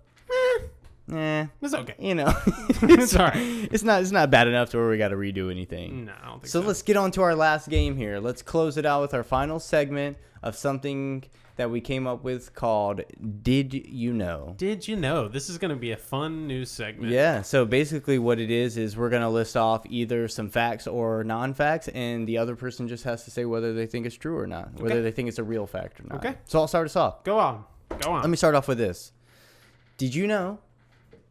it's okay. It's all right. It's not bad enough to where we got to redo anything. No, I don't think So let's get on to our last game here. Let's close it out with our final segment of something that we came up with called Did You Know? Did you know? This is going to be a fun news segment. Yeah, so basically what it is we're going to list off either some facts or non-facts, and the other person just has to say whether they think it's true or not, whether they think it's a real fact or not. Okay. So I'll start us off. Go on. Let me start off with this. Did you know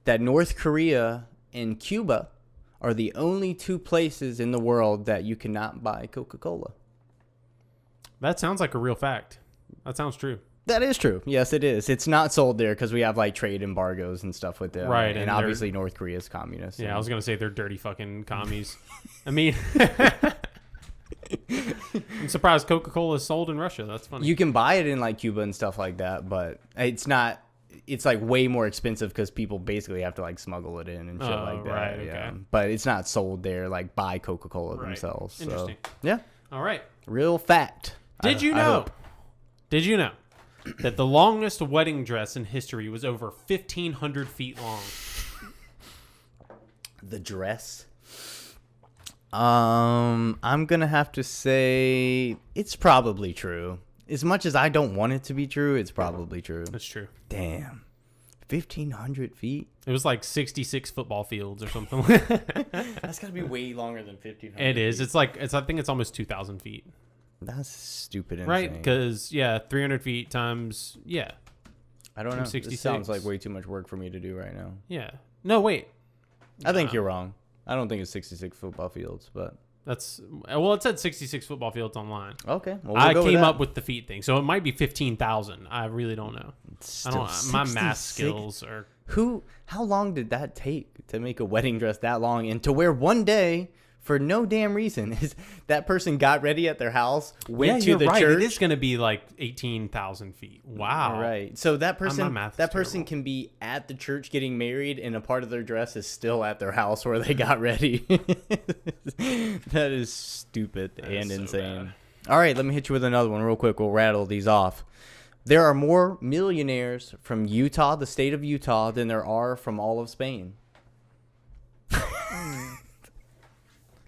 that North Korea and Cuba are the only two places in the world that you cannot buy Coca-Cola? That sounds like a real fact. That sounds true. That is true. Yes, it is. It's not sold there because we have like trade embargoes and stuff with them. Right, And obviously North Korea is communist. Yeah, and I was going to say they're dirty fucking commies. I mean, I'm surprised Coca-Cola is sold in Russia. That's funny. you can buy it in like Cuba and stuff like that, but it's not. It's like way more expensive because people basically have to like smuggle it in and shit like that. Right, Yeah, okay. but it's not sold there like by Coca-Cola themselves. So, Interesting. yeah, All right. real fact. Did you I know? hope. Did you know that the longest wedding dress in history was over 1,500 feet long? The dress. I'm gonna have to say it's probably true. As much as I don't want it to be true, it's probably true. That's true. Damn. 1,500 feet? It was like 66 football fields or something. That's got to be way longer than 1,500 It is. feet. I think it's almost 2,000 feet. That's stupid insane. Right? Because, 300 feet times, I don't know. 66. This sounds like way too much work for me to do right now. Yeah. No, wait. I think you're wrong. I don't think it's 66 football fields, but... It said 66 football fields online. Okay. Well, I we'll go came with that. up with the feet thing, so it might be 15,000. I really don't know. It's I don't. still My math 66? skills are. How long did that take to make a wedding dress that long and to wear one day for no damn reason? Is that person got ready at their house, went to you're the right. church? It is going to be like 18,000 feet. Wow. All right. So that My person math is that person terrible. can be at the church getting married and a part of their dress is still at their house where they got ready. That is stupid and is so insane. All right, let me hit you with another one real quick. We'll rattle these off. There are more millionaires from Utah, the state of Utah, than there are from all of Spain.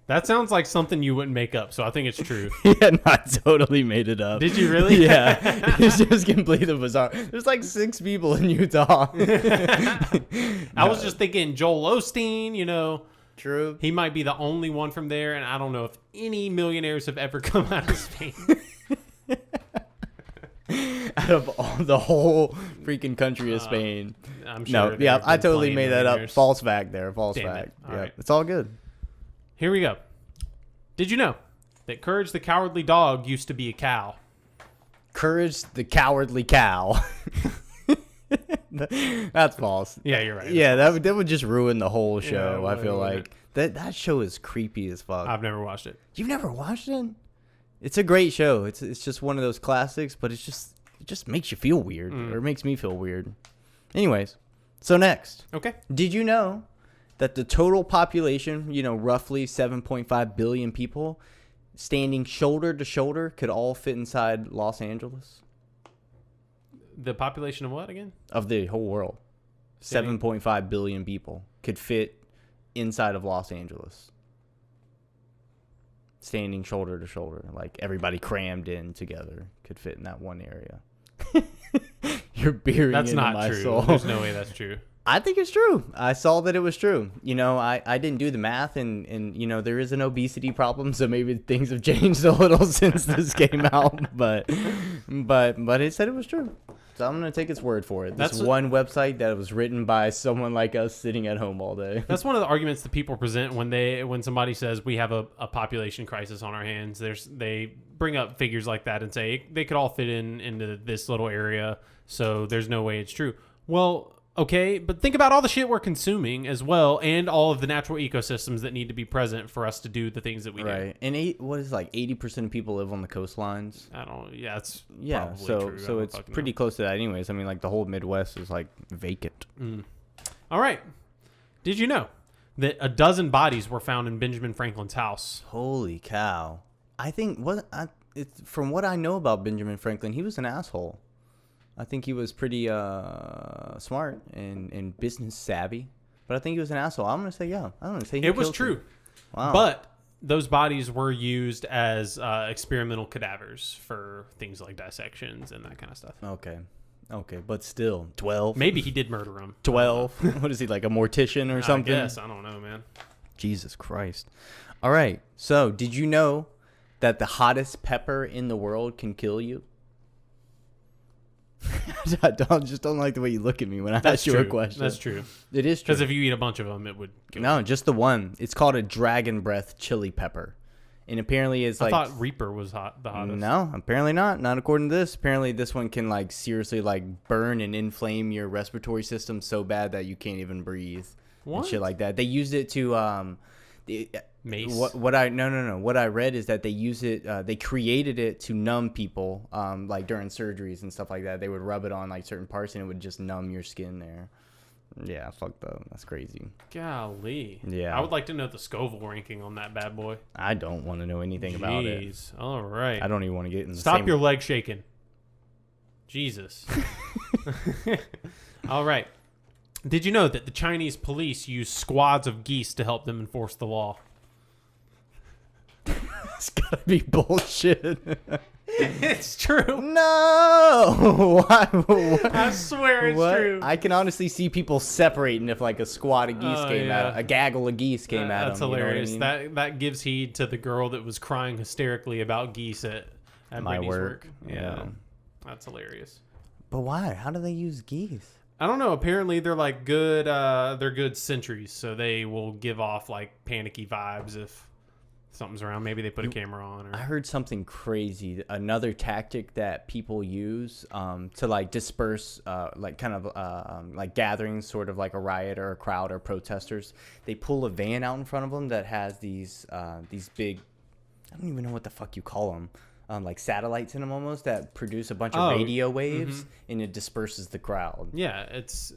That sounds like something you wouldn't make up, so I think it's true. Yeah, no, I totally made it up. Did you really? Yeah. It's just completely bizarre. There's like 6 people in Utah. I was just thinking Joel Osteen, True. he might be the only one from there, and I don't know if any millionaires have ever come out of Spain. Out of the whole freaking country of Spain. I'm sure. No, there yeah, have been I totally plenty made of that up. millionaires. False fact there. False Damn it. fact. All Yeah, right. it's all good. Here we go. Did you know that Courage the Cowardly Dog used to be a cow? Courage the Cowardly Cow. That's false. Yeah, you're right. Yeah, that would just ruin the whole show. Yeah, I feel wouldn't like that show is creepy as fuck. I've never watched it. You've never watched it? It's a great show. It's just one of those classics, but it just makes you feel weird, or it makes me feel weird. Anyways, so next, Okay. did you know that the total population, roughly 7.5 billion people, standing shoulder to shoulder, could all fit inside Los Angeles? The population of what again? Of the whole world. Standing- 7.5 billion people could fit inside of Los Angeles. Standing shoulder to shoulder. Like everybody crammed in together could fit in that one area. You're beering That's into not my true. soul. There's no way that's true. I think it's true. I saw that it was true. I didn't do the math, and there is an obesity problem, so maybe things have changed a little since this came out. But it said it was true. So I'm gonna take its word for it. This one website that was written by someone like us sitting at home all day. That's one of the arguments that people present when somebody says we have a population crisis on our hands. They bring up figures like that and say they could all fit into this little area, so there's no way it's true. Well, Okay, but think about all the shit we're consuming as well, and all of the natural ecosystems that need to be present for us to do the things that we do. Right. And 80% of people live on the coastlines. It's Yeah, probably so it's pretty close to that anyways. I mean, like the whole Midwest is like vacant. All right. Did you know that a dozen bodies were found in Benjamin Franklin's house? Holy cow. I think from what I know about Benjamin Franklin, he was an asshole. I think he was pretty smart and business savvy, but I think he was an asshole. I'm gonna say yeah. I'm gonna say it was true. Him. Wow. But those bodies were used as experimental cadavers for things like dissections and that kind of stuff. Okay, but still, 12. Maybe he did murder them. 12. What is he, like a mortician or something? I guess. I don't know, man. Jesus Christ. All right. So, did you know that the hottest pepper in the world can kill you? I don't like the way you look at me when I ask you a question. That's true. It is true. Because if you eat a bunch of them, it would kill you. No, just the one. It's called a dragon breath chili pepper. And apparently it's I like... thought Reaper was the hottest. No, apparently not. Not according to this. Apparently this one can like seriously like burn and inflame your respiratory system so bad that you can't even breathe. What? And shit like that. They used it to... Mace? What I read is that they use it. They created it to numb people, like during surgeries and stuff like that. They would rub it on like certain parts, and it would just numb your skin there. Yeah, fuck though. That's crazy. Golly. Yeah. I would like to know the Scoville ranking on that bad boy. I don't want to know anything about it. Jeez. All right. I don't even want to get in the Stop same... your leg shaking. Jesus. All right. Did you know that the Chinese police use squads of geese to help them enforce the law? It's gotta be bullshit. It's true. No! I swear it's true. I can honestly see people separating if like a squad of geese came at a gaggle of geese came at them. That's hilarious. You know what I mean? That gives heed to the girl that was crying hysterically about geese at my Brittany's work. Yeah. That's hilarious. But why? How do they use geese? I don't know. Apparently they're like good they're good sentries, so they will give off like panicky vibes if something's around. Maybe they put a camera on. Or... I heard something crazy. Another tactic that people use to like disperse like kind of like gatherings, sort of like a riot or a crowd or protesters. They pull a van out in front of them that has these big, I don't even know what the fuck you call them. Like satellites in them almost that produce a bunch of radio waves and it disperses the crowd. Yeah, it's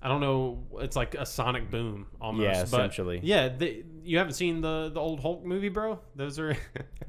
I don't know, it's like a sonic boom almost. Yeah, essentially. But yeah, you haven't seen the old Hulk movie, bro? Those are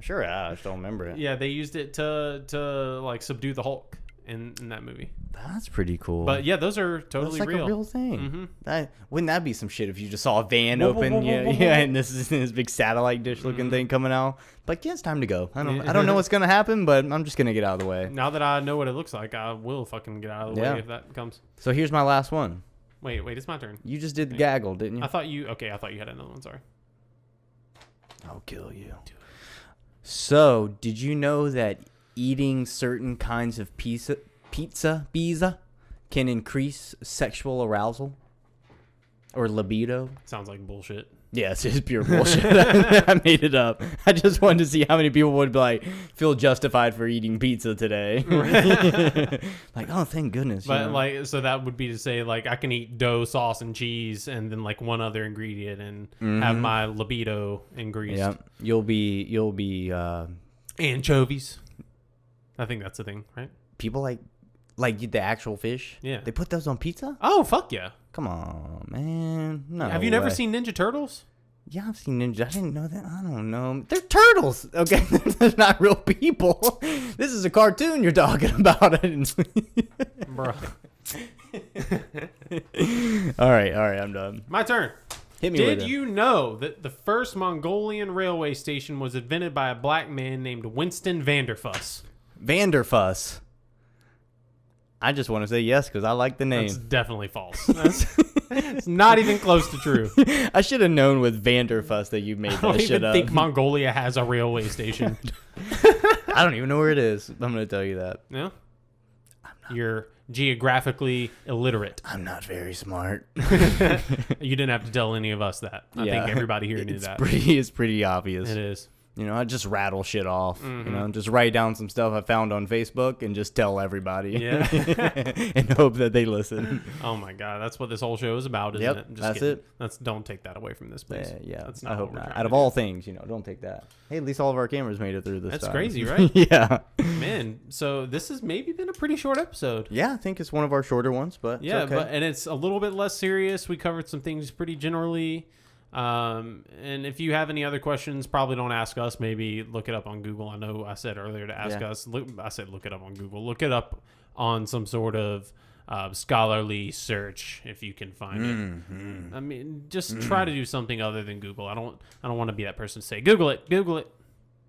sure, I just don't remember it. Yeah, they used it to like subdue the Hulk in that movie. That's pretty cool. But yeah, those are totally like real. A real thing. Mm-hmm. Wouldn't that be some shit if you just saw a van open, and this is this big satellite dish looking thing coming out? Like, yeah, it's time to go. I don't know what's gonna happen, but I'm just gonna get out of the way. Now that I know what it looks like, I will fucking get out of the way if that comes. So here's my last one. Wait, it's my turn. You just did the gaggle, didn't you? I thought you had another one. Sorry. I'll kill you. So, did you know that eating certain kinds of pizza can increase sexual arousal or libido? Sounds like bullshit. Yes, it's pure bullshit. I made it up. I just wanted to see how many people would like feel justified for eating pizza today. Like, oh, thank goodness. But like, so that would be to say, like, I can eat dough, sauce, and cheese, and then like one other ingredient, and have my libido increased. Yeah, you'll be anchovies. I think that's the thing, right? People like the actual fish. Yeah, they put those on pizza. Oh fuck yeah! Come on, man. No. Have you never seen Ninja Turtles? Yeah, I've seen Ninja. I didn't know that. I don't know. They're turtles. Okay, they're not real people. This is a cartoon you're talking about. Bro. All right. I'm done. My turn. Hit me Did you know that the first Mongolian railway station was invented by a black man named Winston Vanderfuss? Vanderfuss. I just want to say yes because I like the name. That's definitely false. It's not even close to true. I should have known with Vanderfuss that you made that shit up. I don't even think Mongolia has a railway station. I don't even know where it is. I'm going to tell you that. No? You're geographically illiterate. I'm not very smart. You didn't have to tell any of us that. I think everybody here knew that. It's pretty obvious. It is. You know, I just rattle shit off. You know, just write down some stuff I found on Facebook and just tell everybody. Yeah. And hope that they listen. Oh my God, that's what this whole show is about, isn't Yep, it? that's it. Don't take that away from this, please. Yeah, That's I hope what we're not. trying Out to of do. all things, you know, don't take that. Hey, at least all of our cameras made it through this That's time. crazy, right? Yeah. Man, so this has maybe been a pretty short episode. Yeah, I think it's one of our shorter ones, but Yeah, it's okay. and it's a little bit less serious. We covered some things pretty generally. And if you have any other questions, probably don't ask us. Maybe look it up on Google. I know I said earlier to ask us. I said look it up on Google. Look it up on some sort of scholarly search if you can find it. I mean, just try to do something other than Google. I don't want to be that person to say Google it. Google it.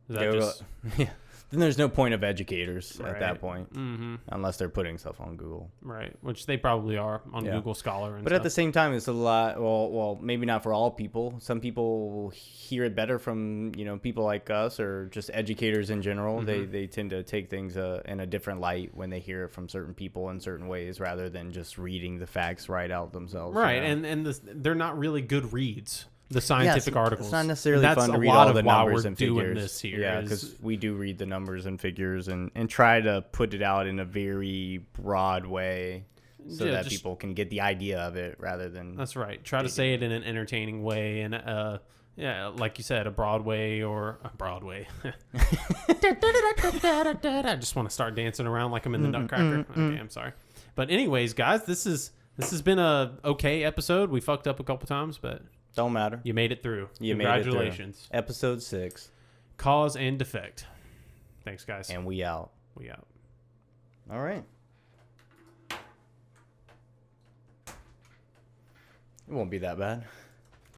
Is that Google just it. Yeah. Then there's no point of educators at that Right. point, unless they're putting stuff on Google. right? Which they probably are on Yeah. Google Scholar and But stuff. at the same time, it's a lot. Well, maybe not for all people. Some people hear it better from people like us or just educators in general. They tend to take things in a different light when they hear it from certain people in certain ways, rather than just reading the facts right out themselves. Right, you know? and they're not really good reads. The scientific articles. It's not necessarily That's fun to a read lot all of the why numbers we're and doing figures. this here Yeah, is- because we do read the numbers and figures and try to put it out in a very broad way so Yeah, that just- people can get the idea of it rather than. That's right. Try to say it in an entertaining way and yeah, like you said, a Broadway or a Broadway. I just want to start dancing around like I'm in the Nutcracker. Okay, I'm sorry. But anyways, guys, this has been a okay episode. We fucked up a couple times, but Don't matter. you made it through. You made it through. Congratulations. Episode 6. Cause and Defect. Thanks, guys. And we out. We out. All right. It won't be that bad.